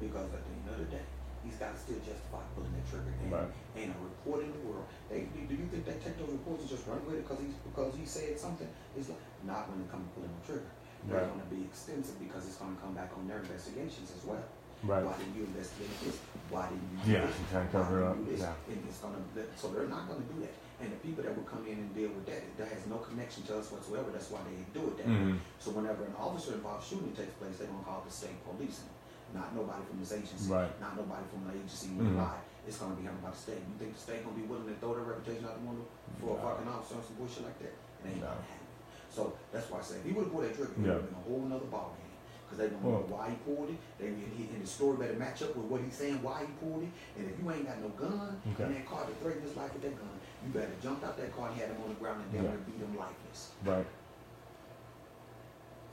because at the end of the day, he's got to still justify pulling that trigger. And Right. ain't a report in the world. Do you think they take those reports and just run with it because he said something? It's like not when it comes to pulling the trigger. They're Right. gonna be extensive because it's gonna come back on their investigations as well. Right. Why didn't you investigate this? Why didn't you do Yeah, this? you're trying to Why cover didn't up. you do this? Yeah. And it's gonna so they're not gonna do that. And the people that will come in and deal with that has no connection to us whatsoever. That's why they do it that way. Mhm. So whenever an officer involved shooting takes place, they're gonna call the state police. Not nobody from this agency. Right. Not nobody from the agency Mhm. nearby. It's gonna be handled by the state. You think the state gonna be willing to throw their reputation out the window for a No. fucking officer or some bullshit like that? It ain't No. gonna happen. So that's why I say if he would have pulled that trigger, it Yeah. would have been a whole nother ball game. Because they don't know why he pulled it. And the story better match up with what he's saying, why he pulled it. And if you ain't got no gun Okay. in that car to threaten his life with that gun, you better jump out that car and had him on the ground and damn Yeah. near beat him lifeless. Right.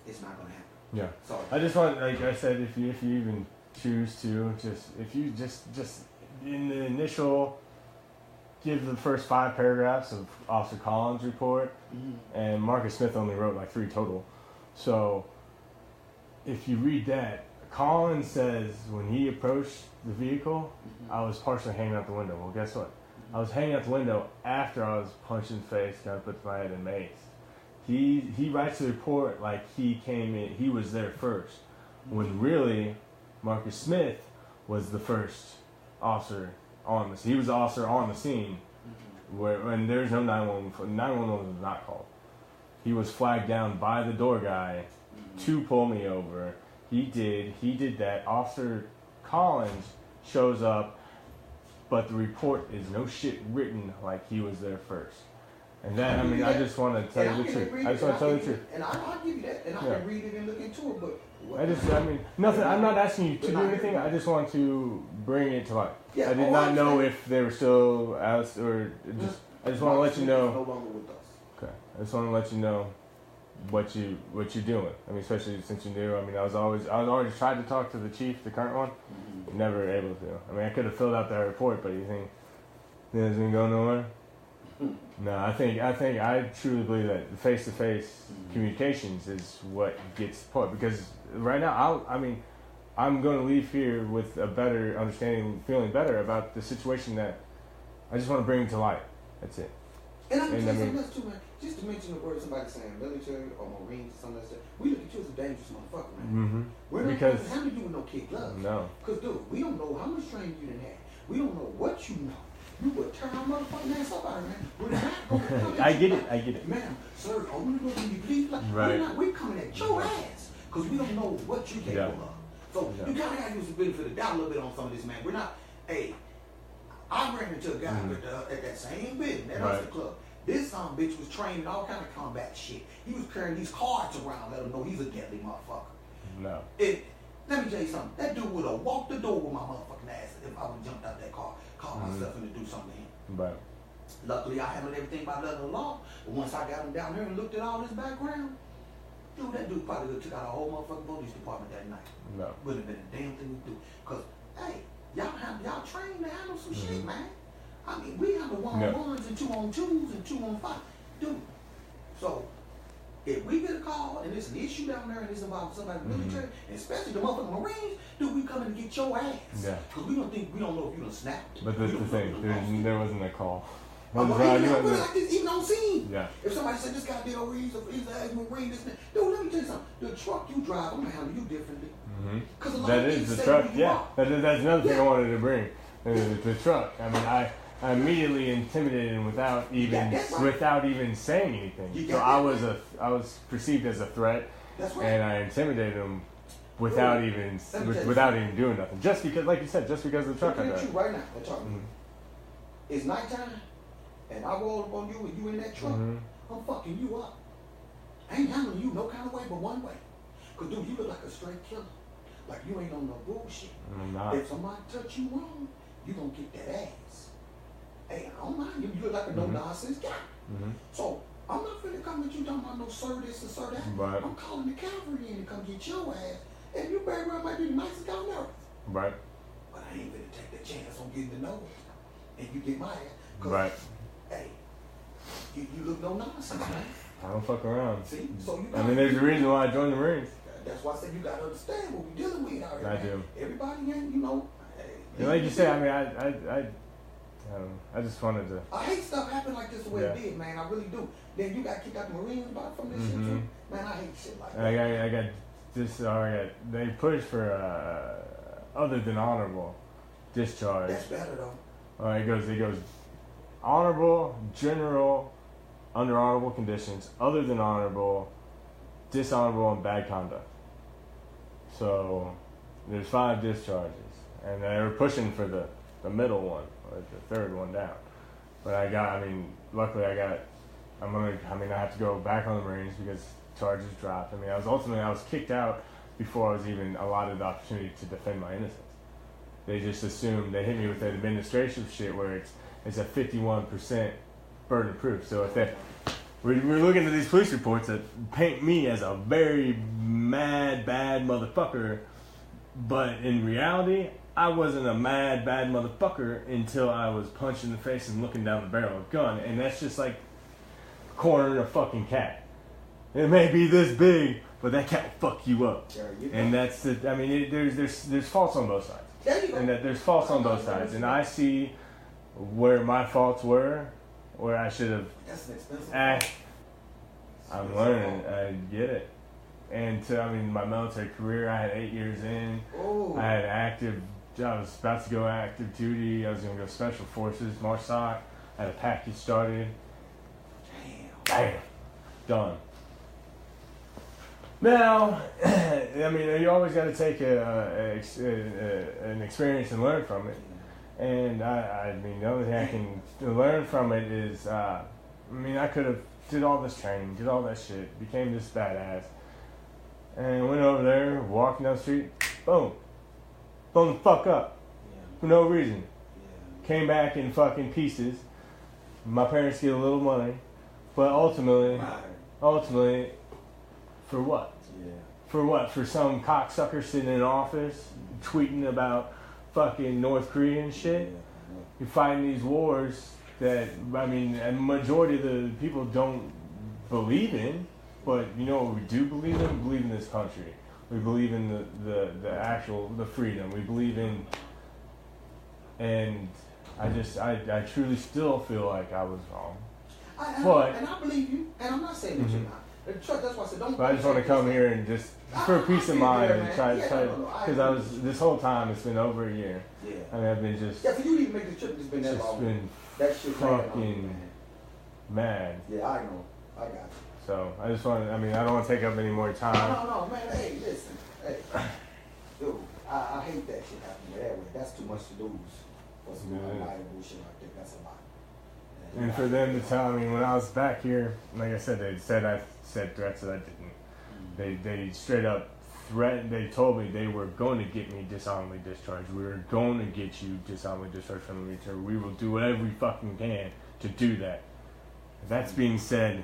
It's not gonna happen. Yeah. So I just want, like I said, if you even choose to, if you just in the initial, give the first 5 paragraphs of Officer Collins' report, and Marcus Smith only wrote like 3 total. So if you read that, Collins says when he approached the vehicle, I was partially hanging out the window. Well, guess what? I was hanging out the window after I was punched in the face, kind of put my head and maced. He writes the report like he came in, he was there first, when really Marcus Smith was the first officer on the scene. He was the officer on the scene when there's no 911. 911 was not called. He was flagged down by the door guy to pull me over. He did that. Officer Collins shows up, but the report is no shit written like he was there first. And that, I mean, I just want to tell you the truth. I just want to tell you the truth. And I'll give you that, and I can read it and look into it, but... nothing. I'm not asking you to do anything. I just want to bring it to light. Yeah, I did not know if they were still out, or just. I just want to let you know. No longer with us. Okay. I just want to let you know what you're doing. I mean, especially since you knew. I mean, I was already tried to talk to the chief, the current one. Never able to. I mean, I could have filled out that report, but you think it doesn't go nowhere? No, I truly believe that face-to-face communications is what gets put, because right now I'm going to leave here with a better understanding, feeling better about the situation that I just want to bring to light. That's it. And I'm going to tell you something else too, man. Just to mention the word somebody saying military or Marines or something like that, we look at you as a dangerous motherfucker, man. We're not going to handle you with no kid gloves. No. Because, dude, we don't know how much training you done had. We don't know what you know. You would turn our motherfucking ass up out of man. We're not going to I get it. Man, sir, open the door when you leave. Like, right. We're coming at your ass because we don't know what you're capable of. So you kind of got to use the benefit of doubt a little bit on some of this, man. We're not, hey, I ran into a guy at that same building, that other club. This bitch was trained in all kind of combat shit. He was carrying these cards around, let him know he's a deadly motherfucker. No. Let me tell you something. That dude would have walked the door with my motherfucking ass if I would have jumped out that car, called myself in to do something to him. Right. Luckily, I handled everything by letter of law. But once I got him down here and looked at all his background, dude, that dude probably would have took out a whole motherfucking police department that night. No. Wouldn't have been a damn thing to do. Because, hey, y'all trained to handle some shit, man. I mean, we handle one-on-ones and two-on-twos and two-on-five. Dude, so if we get a call and it's an issue down there and it's involving somebody in the military, and especially the motherfucking Marines, dude, we come in to get your ass. Yeah. Because we don't know if you done snapped. But that's the thing, there wasn't a call. Even on scene. Yeah. If somebody said this guy did over he's a Marine, this and that, dude, let me tell you something. The truck you drive, I'm gonna handle you differently. That is the truck, yeah. That's another thing I wanted to bring. The truck. I mean, I immediately intimidated him without even saying anything. So I was perceived as a threat, and I intimidated him without even doing nothing. Just because, like you said, just because of the truck I drive. You right now, it's nighttime, and I roll up on you and you in that truck. I'm fucking you up. I ain't handling you no kind of way but one way. Cause dude, you look like a straight killer. Like you ain't on no bullshit. I'm not. If somebody touch you wrong, you gonna get that ass. Hey, I don't mind you. You look like a no-nonsense guy. So, I'm not finna come at you talking about no sir this and sir that. Right. I'm calling the cavalry in to come get your ass. And you very well might be the nicest guy on earth. Right. But I ain't finna take the chance on getting to know it. And you get my ass. Right. Hey, you look no nonsense, man. I don't fuck around. See? So there's a reason why I joined the Marines. That's why I said you gotta understand what we dealing with out here. I do. Everybody ain't, Hey, like you said, I just wanted to. I hate stuff happen like this the way it did, man. I really do. Then you got kicked out the Marines from this shit too. Man, I hate shit like that. They pushed for other than honorable discharge. That's better though. It goes honorable, general, under honorable conditions, other than honorable, dishonorable, and bad conduct. So there's 5 discharges, and they were pushing for the middle one, or the third one down. But luckily I have to go back on the Marines because charges dropped. I was kicked out before I was even allotted the opportunity to defend my innocence. They just assumed, they hit me with that administrative shit where it's a 51% burden of proof. So if we're looking at these police reports that paint me as a very mad, bad motherfucker, but in reality, I wasn't a mad, bad motherfucker until I was punched in the face and looking down the barrel of a gun. And that's just like cornering a fucking cat. It may be this big, but that cat will fuck you up. And that's there's faults on both sides. And there's faults on both sides. And I see where my faults were, where I should have. That's an expensive. I'm learning. I get it. And to, I mean, my military career, I had 8 years in. Oh. I had I was about to go active duty. I was going to go special forces, MARSOC. I had a package started. Damn. Done. Now, I mean, you always got to take an experience and learn from it. And I mean, the only thing I can learn from it is, I mean, I could have did all this training, did all that shit, became this badass, and went over there, walking down the street, boom, blown the fuck up, for no reason. Came back in fucking pieces. My parents get a little money, but ultimately, for what? For what? For some cocksucker sitting in office, tweeting about fucking North Korea and shit? You're fighting these wars that, I mean, a majority of the people don't believe in, but you know what we do believe in? We believe in this country. We believe in the freedom. We believe in, and I truly still feel like I was wrong. And I believe you, and I'm not saying that you're not. That's why I said don't. But I just want to come here and just for peace of mind and try because I was this whole time it's been over a year. Yeah. I mean I've been just for you to even make the trip, it's been that long. Been that shit fucking mad. Yeah, I know. I got you. So I just want. I mean I don't want to take up any more time. No, man. Hey, listen. Hey, dude, I hate that shit happening that way. That's too much to lose for some bullshit like that. That's a lot. And for them to tell me when I was back here, like I said, they said I said threats that I didn't. They straight up threatened. They told me they were going to get me dishonorably discharged. We were going to get you dishonorably discharged from the military. We will do whatever we fucking can to do that. That's being said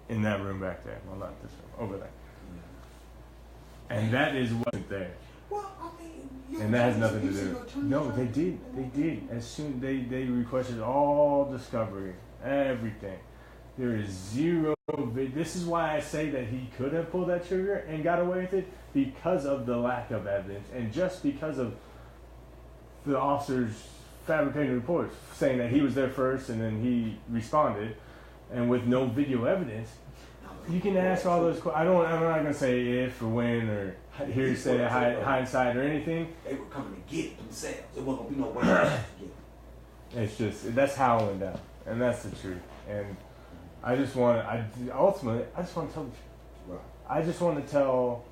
in that room back there. Well, not this room, over there. And that is wasn't there. Well, I mean, and that has nothing to do. No, they did. They did. As soon they requested all discovery, everything. There is zero. This is why I say that he could have pulled that trigger and got away with it because of the lack of evidence and just because of the officers fabricating reports saying that he was there first and then he responded, and with no video evidence. You can ask all those questions. I'm not going to say if or when or hearsay, hindsight or anything. They were coming to get it themselves. It wasn't going to be no way to get it. It's just, that's how it went down. And that's the truth. And I just want to tell the truth. Right. I just want to tell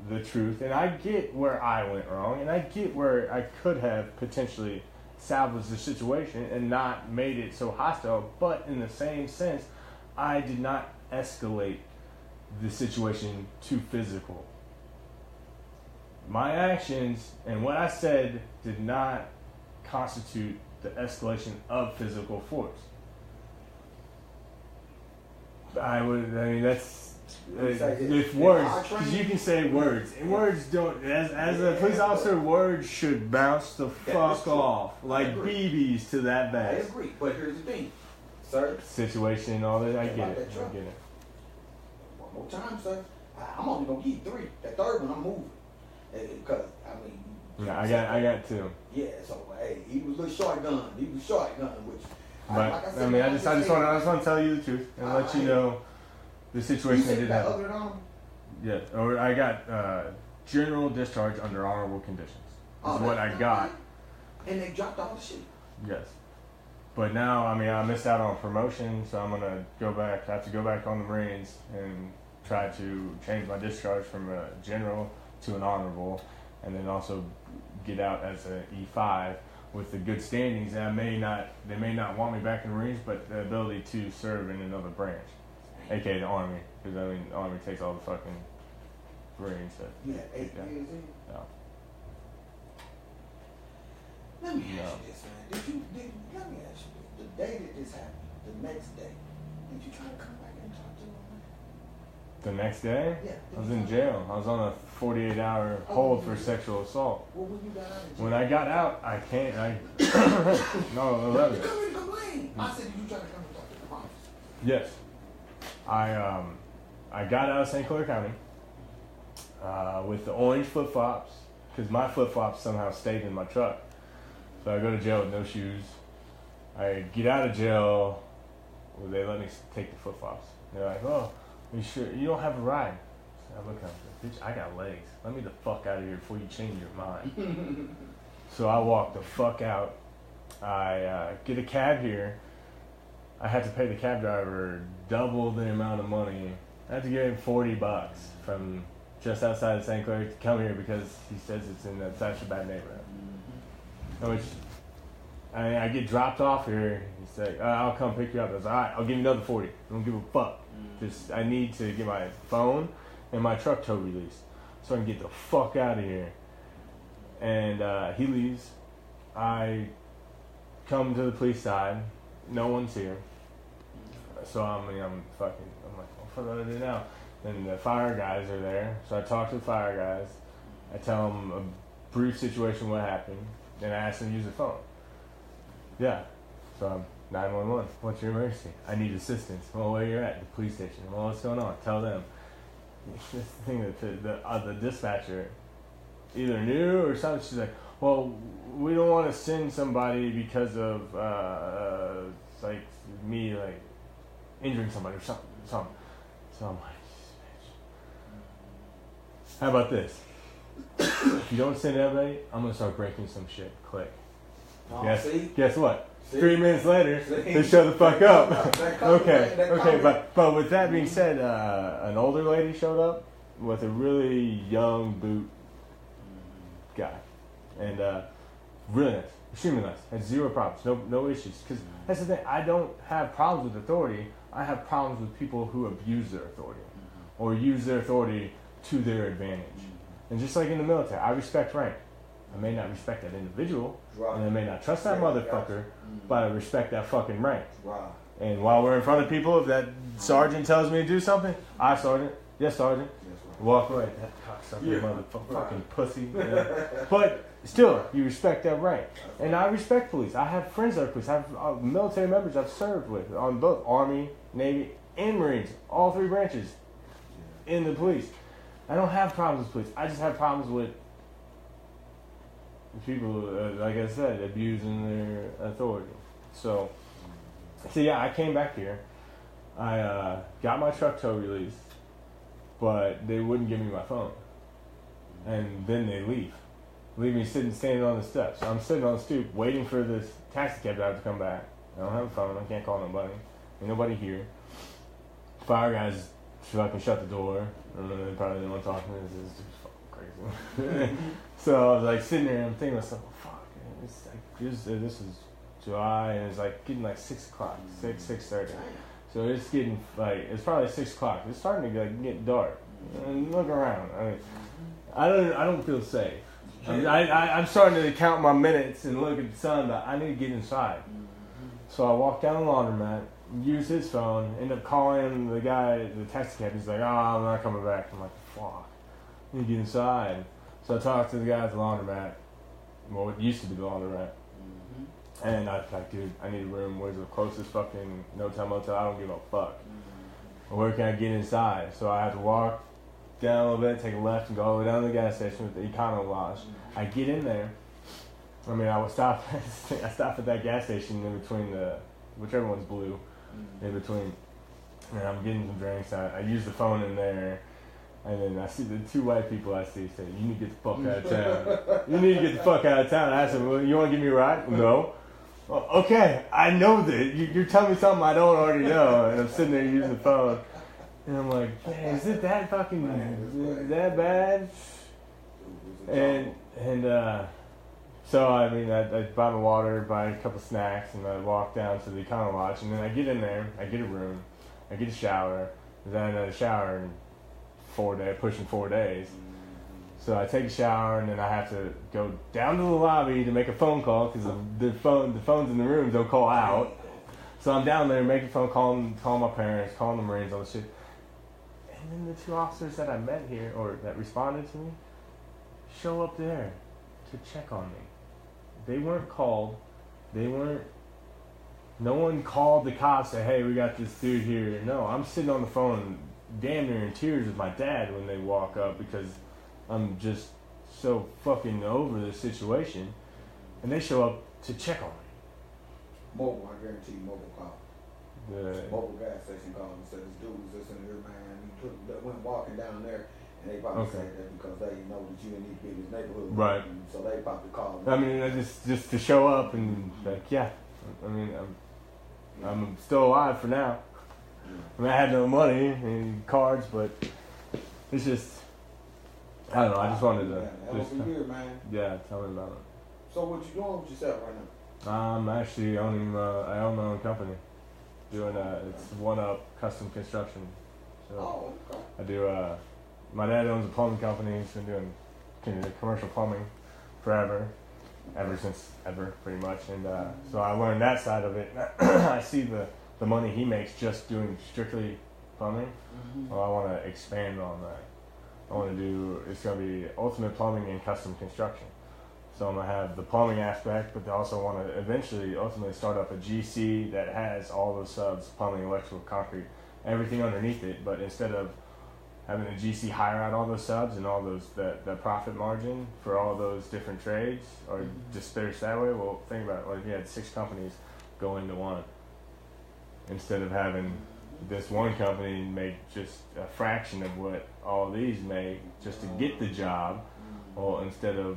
the truth. And I get where I went wrong. And I get where I could have potentially salvaged the situation and not made it so hostile. But in the same sense, I did not escalate the situation too physical. My actions and what I said did not constitute the escalation of physical force. That's if words, because you can say words, and words don't. As a police officer, words should bounce the fuck off like BBs to that bag. I agree, but here's the thing, sir. Situation and all that. I get it. One more time, sir. I'm only gonna give you 3. That third one, I'm moving. Because I got 2. Yeah. So hey, he was a little shotgun. Which. But I just want to tell you the truth and let you know the situation that did happen. Yeah. Or I got general discharge under honorable conditions. Is what I got. And they dropped all the shit. Yes. But now, I missed out on promotion, so I'm gonna have to go back on the Marines and try to change my discharge from a general to an honorable, and then also get out as an E5 with the good standings. And they may not want me back in the Marines, but the ability to serve in another branch, aka the Army, because the Army takes all the fucking Marines. Yeah, 8 years in. No. Let me ask you this, man. Let me ask you this. The day that this happened, the next day, did you try to come back and talk to him? The next day? Yeah. I was in jail. I was on a 48-hour hold for sexual assault. Well, when you got out of jail? When I got out, I can't. No, 11. You come here to complain. I said, did you try to come and talk to the officer? Yes. I got out of St. Clair County with the orange flip-flops because my flip-flops somehow stayed in my truck. So I go to jail with no shoes. I get out of jail. Well, they let me take the flip-flops. They're like, "Oh, you don't have a ride." I look at him, bitch, I got legs. Let me the fuck out of here before you change your mind. So I walk the fuck out. I get a cab here. I had to pay the cab driver double the amount of money. I had to give him $40 from just outside of St. Clair to come here because he says it's in such a bad neighborhood. Which, I get dropped off here. He's like, I'll come pick you up. I was like, all right, I'll give you another 40. I don't give a fuck. Just, I need to get my phone and my truck tow released so I can get the fuck out of here. And he leaves. I come to the police side. No one's here. So I'm like, what do I do now? And the fire guys are there. So I talk to the fire guys. I tell them a brief situation, what happened. And I ask them to use the phone. Yeah. So I'm 911. What's your emergency? I need assistance. Well, where you're at? The police station. Well, what's going on? Tell them. It's the thing that the dispatcher either knew or something. She's like, well, we don't want to send somebody because of like me like injuring somebody or something. So I'm like, bitch. How about this? If you don't send everybody, I'm gonna start breaking some shit. Click. Guess what? See? 3 minutes later, they show the fuck up. Okay, but with that being said, an older lady showed up with a really young boot guy, and really nice, extremely nice. Had zero problems, no issues. Because that's the thing, I don't have problems with authority. I have problems with people who abuse their authority or use their authority to their advantage. And just like in the military, I respect rank. I may not respect that individual, and I may not trust that motherfucker, but I respect that fucking rank. And while we're in front of people, if that sergeant tells me to do something, sergeant, yes, sergeant, walk away. That cocksucker motherfucking pussy. But still, you respect that rank. And I respect police. I have friends that are police. I have military members I've served with on both Army, Navy, and Marines, all three branches in the police. I don't have problems with police. I just have problems with people, like I said, abusing their authority. So yeah, I came back here. I got my truck tow released, but they wouldn't give me my phone. And then they leave me standing on the steps. So I'm sitting on the stoop waiting for this taxi cab driver to come back. I don't have a phone. I can't call nobody. Ain't nobody here. Fire guys fucking shut the door. I don't know, they probably didn't want to talk to me. This is just fucking crazy. So I was like sitting there and I'm thinking to myself, fuck, man, this is July and it's like getting like 6 o'clock, 6:30. So it's getting like, it's probably 6 o'clock. It's starting to like get dark. And look around. I mean, I don't feel safe. I'm starting to count my minutes and look at the sun, but I need to get inside. So I walk down the laundromat, use his phone, end up calling the guy, the taxi cab. He's like, I'm not coming back. I'm like, fuck, I need to get inside. So I talked to the guy at the laundromat, well, it used to be the laundromat. And I was like, dude, I need a room. Where's the closest fucking no-tell motel? I don't give a fuck. Where can I get inside? So I had to walk down a little bit, take a left, and go all the way down to the gas station with the Econo Lodge. I get in there. I mean, I would stop. I stopped at that gas station in between whichever one's blue, in between. And I'm getting some drinks. I use the phone in there. And then I see the two white people I see say, you need to get the fuck out of town. You need to get the fuck out of town. I asked them, well, you want to give me a ride? No. Well, okay, I know that. You're telling me something I don't already know. And I'm sitting there using the phone. And I'm like, man, is it that fucking, that bad? And so, I mean, I buy my water, buy a couple snacks, and I walk down to the Econo Lodge. And then I get in there, I get a room, I get a shower. Then I shower in pushing 4 days. So I take a shower and then I have to go down to the lobby to make a phone call because the phones in the rooms don't call out. So I'm down there making a phone call, calling my parents, calling the Marines, all this shit. And then the two officers that I met here or that responded to me show up there to check on me. They weren't called. No one called the cops and said, hey, we got this dude here. No, I'm sitting on the phone damn near in tears with my dad when they walk up because I'm just so fucking over this situation. And they show up to check on me. Mobile, I guarantee you, mobile call. Yeah. Local gas station called and said this dude was just in here, man. Went walking down there, and they probably said that because they know that you in these biggest neighborhoods, right? And so they probably called. I mean, just to show up and like, yeah. I mean, I'm still alive for now. I mean, I had no money and cards, but it's just, I don't know. I just wanted to. Just, year, man. Yeah, tell me about it. So what you doing with yourself right now? I'm actually owning. I own my own company. Doing it's one-up custom construction. So okay. I do. My dad owns a plumbing company. He's been doing commercial plumbing forever, pretty much. And so I learned that side of it. I see the money he makes just doing strictly plumbing. Mm-hmm. Well, I want to expand on that. I want to do. It's going to be ultimate plumbing and custom construction. So I'm going to have the plumbing aspect, but I also want to ultimately start up a GC that has all those subs, plumbing, electrical, concrete, everything underneath it. But instead of having a GC hire out all those subs and all those the profit margin for all those different trades or disperse that way, well, think about it. What if you had 6 companies go into one? Instead of having this one company make just a fraction of what all these make just to get the job, well, instead of...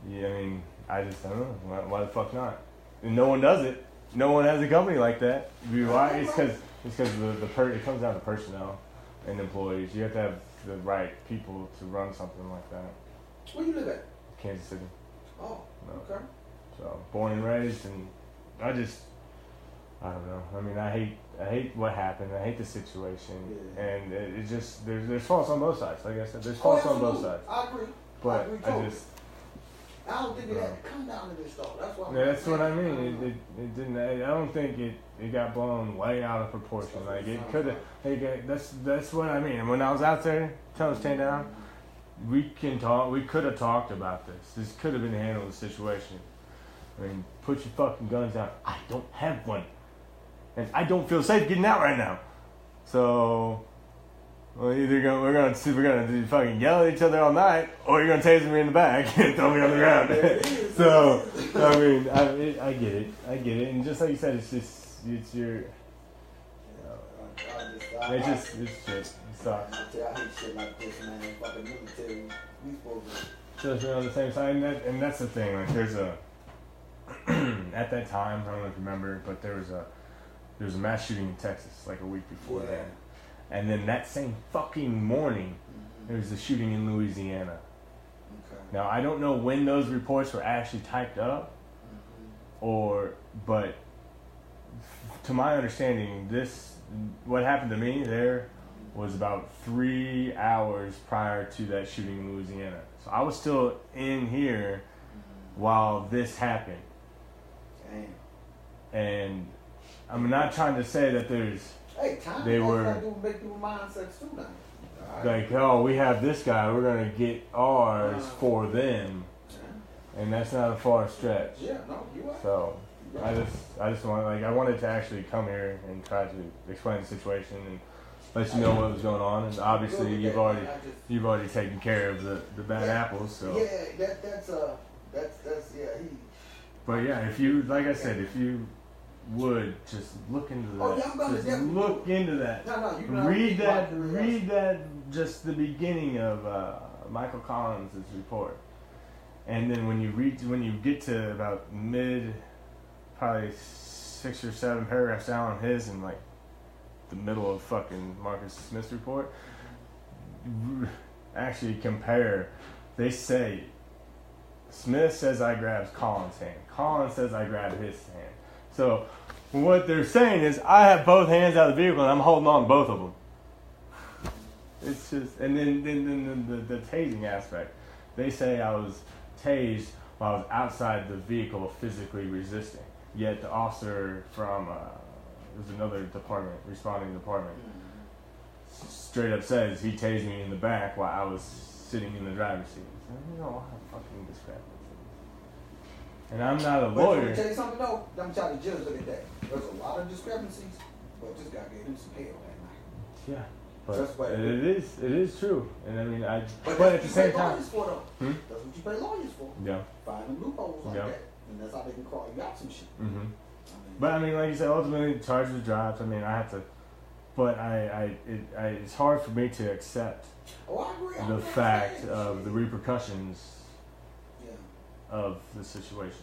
Yeah, I mean, I don't know. Why the fuck not? And no one does it. No one has a company like that. Why? It's because it comes down to personnel and employees. You have to have the right people to run something like that. Where you live at? Kansas City. Oh, okay. So born and raised, and I don't know. I mean, I hate what happened. I hate the situation, and it just there's faults on both sides. Like I said, there's faults on both sides. I agree. But I don't think it had to come down to this though. That's what. That's what I mean. It didn't. I don't think it got blown way out of proportion. Like it could have. That's what I mean. And when I was out there telling us stay down, we could have talked about this. This could have been handled the situation. I mean, put your fucking guns down. I don't have one, and I don't feel safe getting out right now. So. Well, either we're gonna fucking yell at each other all night, or you're gonna taser me in the back and throw me on the ground. So, I mean, I get it, and just like you said, it's your, it's shit. It sucks. I hate shit like this, man. Fucking military, we supposed to. Just on the same side, and that's the thing. Like, there's a at that time, I don't know if you remember, but there was a mass shooting in Texas like a week before that. And then that same fucking morning, there was a shooting in Louisiana. Okay. Now, I don't know when those reports were actually typed up, but to my understanding, what happened to me there was about 3 hours prior to that shooting in Louisiana. So I was still in here while this happened. Damn. And I'm not trying to say that Hey, time they were make people mindsets too now. Like, oh, we have this guy, we're gonna get ours for them, and that's not a far stretch. Yeah, no, you are. So I just I wanted to actually come here and try to explain the situation and let you know what was going on. And obviously, you've already taken care of the bad apples. So yeah, that's yeah. But yeah, if you if you would just look into that. Look into that. Read that. Just the beginning of Michael Collins' report, and then when you get to about probably 6 or 7 paragraphs down on his, and like the middle of fucking Marcus Smith's report, actually compare. They say Smith says I grabbed Collins' hand. Collins says I grabbed his hand. So what they're saying is I have both hands out of the vehicle and I'm holding on to both of them. It's just, and then the tasing aspect. They say I was tased while I was outside the vehicle physically resisting. Yet the officer from there's another responding department, straight up says he tased me in the back while I was sitting in the driver's seat. So, you know, how fucking discrepancy. And I'm not a lawyer. Let me tell you something though. Let me tell the judge look at that. There's a lot of discrepancies, but this guy gave him some hell that night. Yeah, but it is true. And I mean, but at the same time, that's what you pay lawyers for. Yeah. Finding loopholes like that, and that's how they can call you out some shit. Mm-hmm. I mean, But I mean, like you said, ultimately charges dropped. I mean, I have to, but it's hard for me to accept the fact of the repercussions of the situation.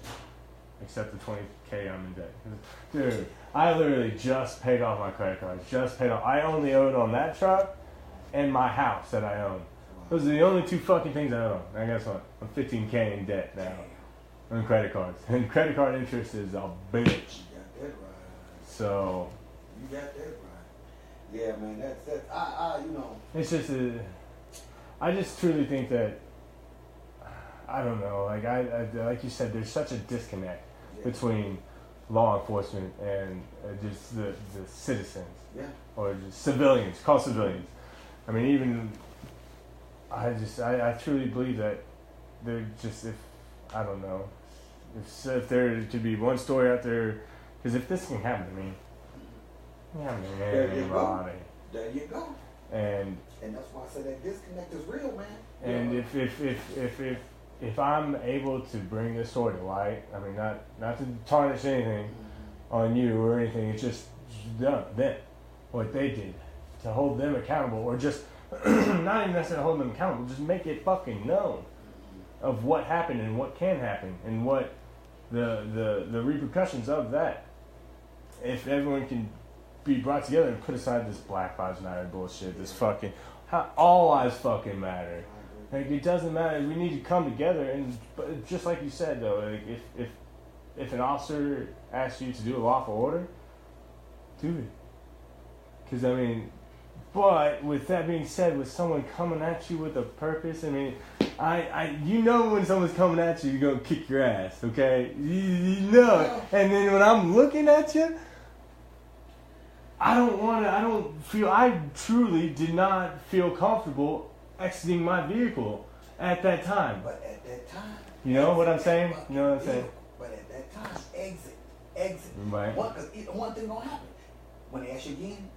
Except the $20K I'm in debt. Dude, I literally just paid off my credit card. I only owed on that truck and my house that I own. Those are the only two fucking things I own. And guess what? I'm $15K in debt now on credit cards. And credit card interest is a bitch. You got that right. So. You got that right. Yeah, man. That's you know. It's just I just truly think that. I don't know. Like like you said, there's such a disconnect between law enforcement and just the citizens, or just civilians. Call civilians. I mean, even I truly believe that they're just I don't know if there to be one story out there, because if this can happen to me, it can happen to anybody. There you go. And that's why I say that disconnect is real, man. And if I'm able to bring this story to light, I mean, not to tarnish anything on you or anything, it's just them, what they did, to hold them accountable, or just not even necessarily hold them accountable, just make it fucking known of what happened and what can happen and what the repercussions of that. If everyone can be brought together and put aside this Black Lives Matter bullshit, this fucking all lives fucking matter. Like, it doesn't matter. We need to come together, and just like you said, though, like if an officer asks you to do a lawful order, do it. Because I mean, but with that being said, with someone coming at you with a purpose, I mean, you know when someone's coming at you, you're gonna kick your ass, okay? You know it. And then when I'm looking at you, I truly did not feel comfortable exiting my vehicle at that time. But at that time, you know what I'm saying? You know what I'm saying? But at that time, exit. Right. One thing gonna happen when they ask you again,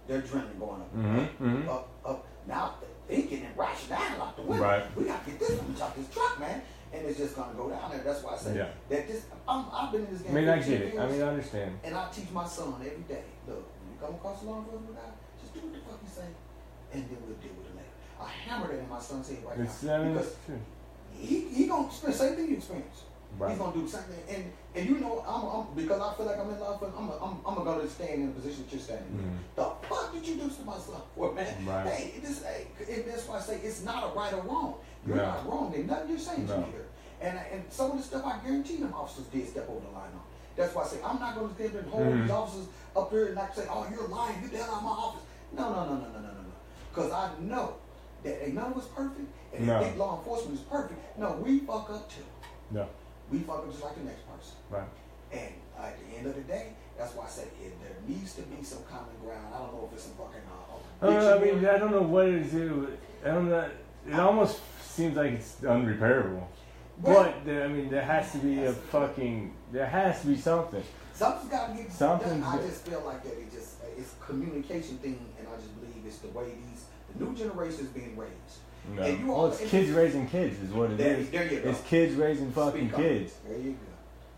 their adrenaline going up, Mm-hmm. up. Now thinking and rationale out the window. Right. We gotta get this from this truck, man, and it's just gonna go down there. That's why I say that this. I've been in this game. I mean, I get it. Years, I mean, I understand. And I teach my son every day. Look, when you come across a law enforcement guy, just do what the fuck you say, and then we'll deal with it later. I hammer that in my son's head right now. Because he gonna experience the same thing you experience. Right. He's gonna do the same thing. And you know, I'm because I feel like I'm in law enforcement, I'm gonna stand in the position that you're standing in. The fuck did you do to my son for, man? Right. Hey, that's why I say it's not a right or wrong. You're not wrong. There's nothing you're saying to me here. And some of the stuff I guarantee them officers did step over the line on. That's why I say I'm not gonna stand there and hold these officers up here and like say, oh, you're lying, you're down on my office. No. Because I know that ain't none of us perfect, and if big law enforcement is perfect, no, we fuck up too. No. We fuck up just like the next person. Right. And at the end of the day, that's why I said there needs to be some common ground. I don't know if it's some fucking I mean, I don't know what it is. I don't know. It almost seems like it's unrepairable. But I mean, there has to be there has to be something. Something's got to get done. I just feel like that it's a communication thing, and I just believe it's the way the new generation is being raised. No. And it's kids raising kids is what it is. There you go. It's kids raising fucking kids. There you go.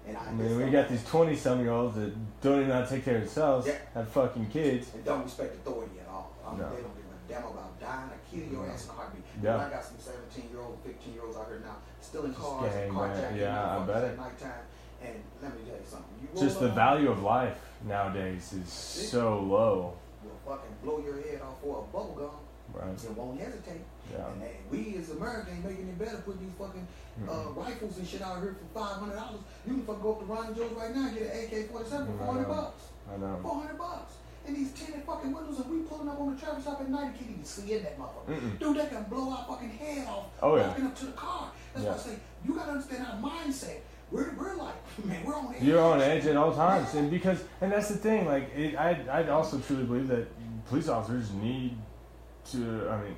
And I mean, we got these 20-some-year-olds that don't even know how to take care of themselves, have fucking kids. And don't respect authority at all. They don't give a damn about dying or killing your ass in a heartbeat. Yeah. I got some 17-year-olds, 15-year-olds out here now, still in cars, carjacking at nighttime. And let me tell you something. Just the value of life nowadays is so low. You'll fucking blow your head off for a bubble gum. Right. You won't hesitate. Yeah. And we as Americans making it better, put these fucking rifles and shit out here for $500. You can fucking go up to Ron Joe's right now and get an AK-47 for $400. I know. $400. And these tinted fucking windows, and we pulling up on the traffic stop at night and can't even see in that motherfucker. Dude, that can blow our fucking head off walking up to the car. That's why I say, you gotta understand our mindset. We're like, man, we're on edge. You're on edge at all times. And that's the thing, like, I also truly believe that police officers need to,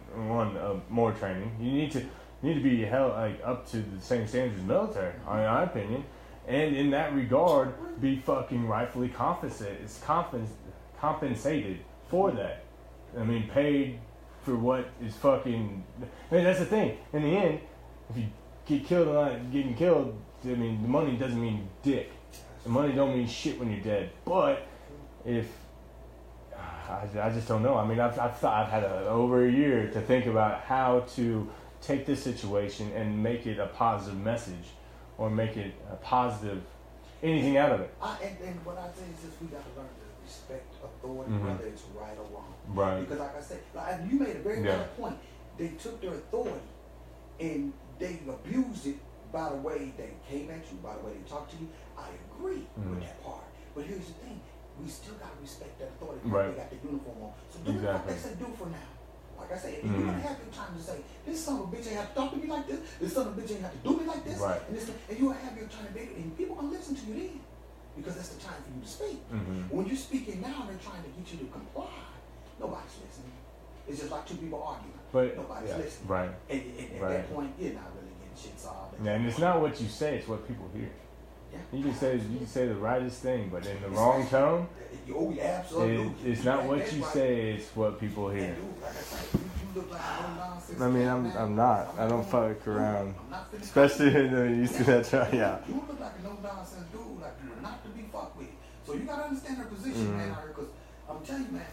more training. You need to be held up to the same standards as military, in my opinion. And in that regard, be fucking rightfully compensated for that. I mean, paid for what is fucking. I mean, that's the thing. In the end, if you get killed or not getting killed, I mean, the money doesn't mean dick. money don't mean shit when you're dead. But if I just don't know. I mean, I've had over a year to think about how to take this situation and make it a positive message, or make it a positive anything out of it. And what I say is this: we got to learn to respect authority, Mm-hmm. whether it's right or wrong. Right. Because, like I said, you made a very valid point. They took their authority and they abused it by the way they came at you, by the way they talked to you. I agree with that part. But here's the thing: we still got to respect that authority. Right. They got the uniform on. So do what they say do for now. Like I said, if you're gonna have your time to say, this son of a bitch ain't have to talk to me like this son of a bitch ain't have to do me like this, right. and you will have your time to make it, and people gonna listen to you then, because that's the time for you to speak. Mm-hmm. When you're speaking now, they're trying to get you to comply. Nobody's listening. It's just like two people arguing. But nobody's listening. Right. And at that point, you're not really getting shit solved. Yeah, and it's not what you say; it's what people hear. Yeah. You can say the rightest thing, but in the wrong tone. Oh, absolutely. It's not what you say; it's what people hear. I mean, I'm not. I don't fuck around, especially when you see that. Yeah. You look like a no nonsense dude, like you were not to be fucked with. So you gotta understand their position, man. Because I'm telling you, man.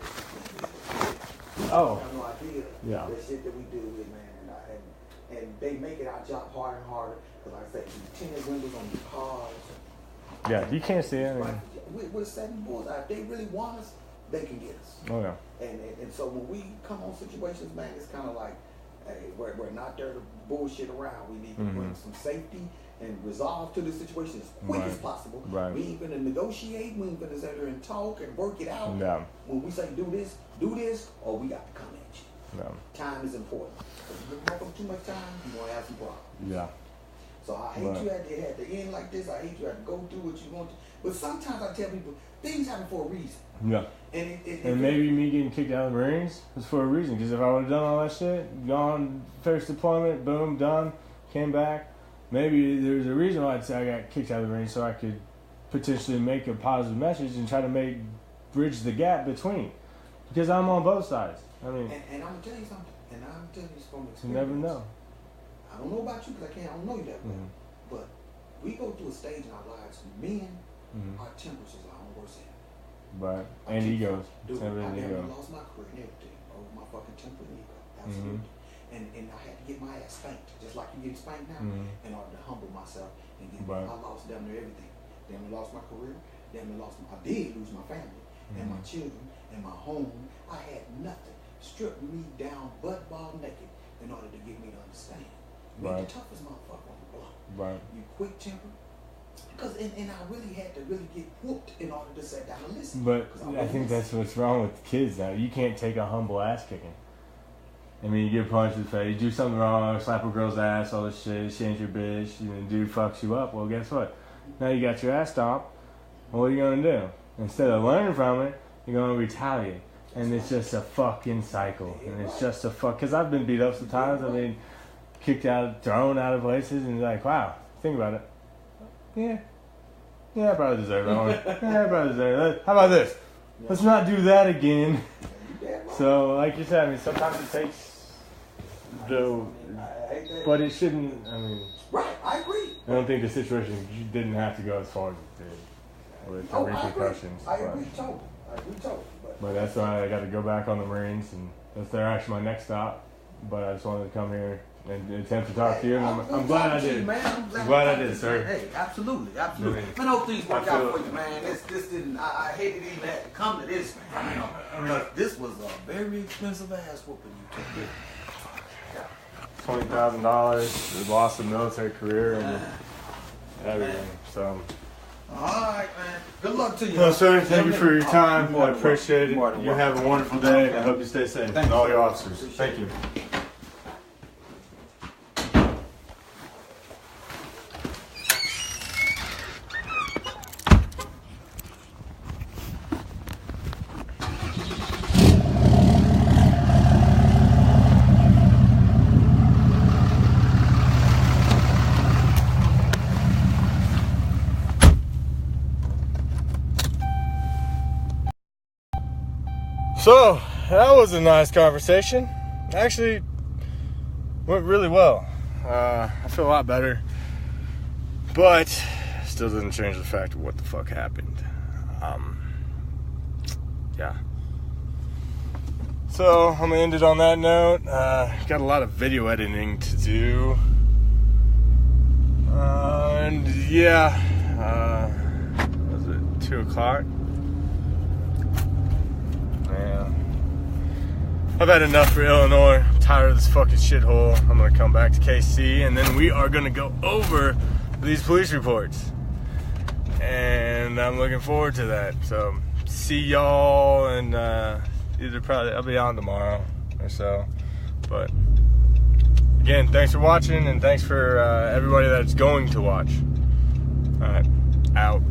Oh. I have no idea. Yeah. The shit that we deal with, man, and they make it our job harder and harder. Because like I say, these tinted windows on these cars. Yeah, you can't see it. Right. We're setting bulls out. If they really want us, they can get us. Oh yeah. And so when we come on situations, man, it's kind of like, hey, we're not there to bullshit around. We need to bring some safety and resolve to the situation as quick as possible. Right. We ain't gonna negotiate. We ain't gonna sit there and talk and work it out. Yeah. When we say do this, or we got to come at you. Yeah. Time is important. If you give up too much time, you're gonna have some problems. Yeah. So I hate you had to end like this. I hate you had to go through what you want to. But sometimes I tell people things happen for a reason. Yeah. And maybe me getting kicked out of the Marines was for a reason. Because if I would have done all that shit, gone first deployment, boom, done, came back, maybe there's a reason why I'd say I got kicked out of the Marines, so I could potentially make a positive message and try to bridge the gap between. Because I'm on both sides. I mean, and I'm gonna tell you something. And I'm telling you from experience. You never know. I don't know about you because I don't know you that well. But we go through a stage in our lives. Men, our tempers is our own worst enemy. Right. And egos. Dude, I never ego. lost my career and everything over my fucking temper and ego. Absolutely. And I had to get my ass spanked, just like you get spanked now, in order to humble myself and get. I lost damn near everything. Damn near lost my career. Damn near lost. I did lose my family and my children and my home. I had nothing. Stripped me down butt ball naked in order to get me to understand. You're the toughest motherfucker on the block. Right. You quick temper. Because and I really had to really get whooped in order to sit down and listen. But I think that's what's wrong with kids now. You can't take a humble ass kicking. I mean, you get punched in the face, you do something wrong, slap a girl's ass, all this shit, she ain't your bitch, and the dude fucks you up. Well, guess what? Now you got your ass stomped. Well, what are you going to do? Instead of learning from it, you're going to retaliate. And it's just a fucking cycle. And it's just a fuck. Because I've been beat up sometimes. I mean, kicked out, thrown out of places, and like, wow, think about it. Yeah, I probably deserve it. Yeah, I probably deserve it. How about this? Let's not do that again. So, like you said, I mean, sometimes it takes but it shouldn't, I mean. Right, I agree. I don't think the situation didn't have to go as far as it did with the repercussions. I agree totally. But that's why I got to go back on the Marines, and that's actually my next stop. But I just wanted to come here and attempt to talk to you, and I'm glad I did. I'm glad I did, sir. Hey, absolutely. Man, hope things work out for you, man. This didn't. I hated even had to come to this, man. This was a very expensive ass whooping you took. $20,000. Lost a military career and everything. So. All right, man. Good luck to you. Well, sir, thank you for your time. I appreciate it. You have a wonderful day, and I hope you stay safe. And all your officers. Thank you. So, that was a nice conversation. Actually, went really well. I feel a lot better. But, still still doesn't change the fact of what the fuck happened. Yeah. So I'm gonna end it on that note. Got a lot of video editing to do. And yeah, was it 2 o'clock? Yeah. I've had enough for Illinois. I'm tired of this fucking shithole. I'm gonna come back to KC, and then we are gonna go over these police reports. And I'm looking forward to that. So see y'all, and I'll be on tomorrow or so. But again, thanks for watching, and thanks for everybody that's going to watch. All right, out.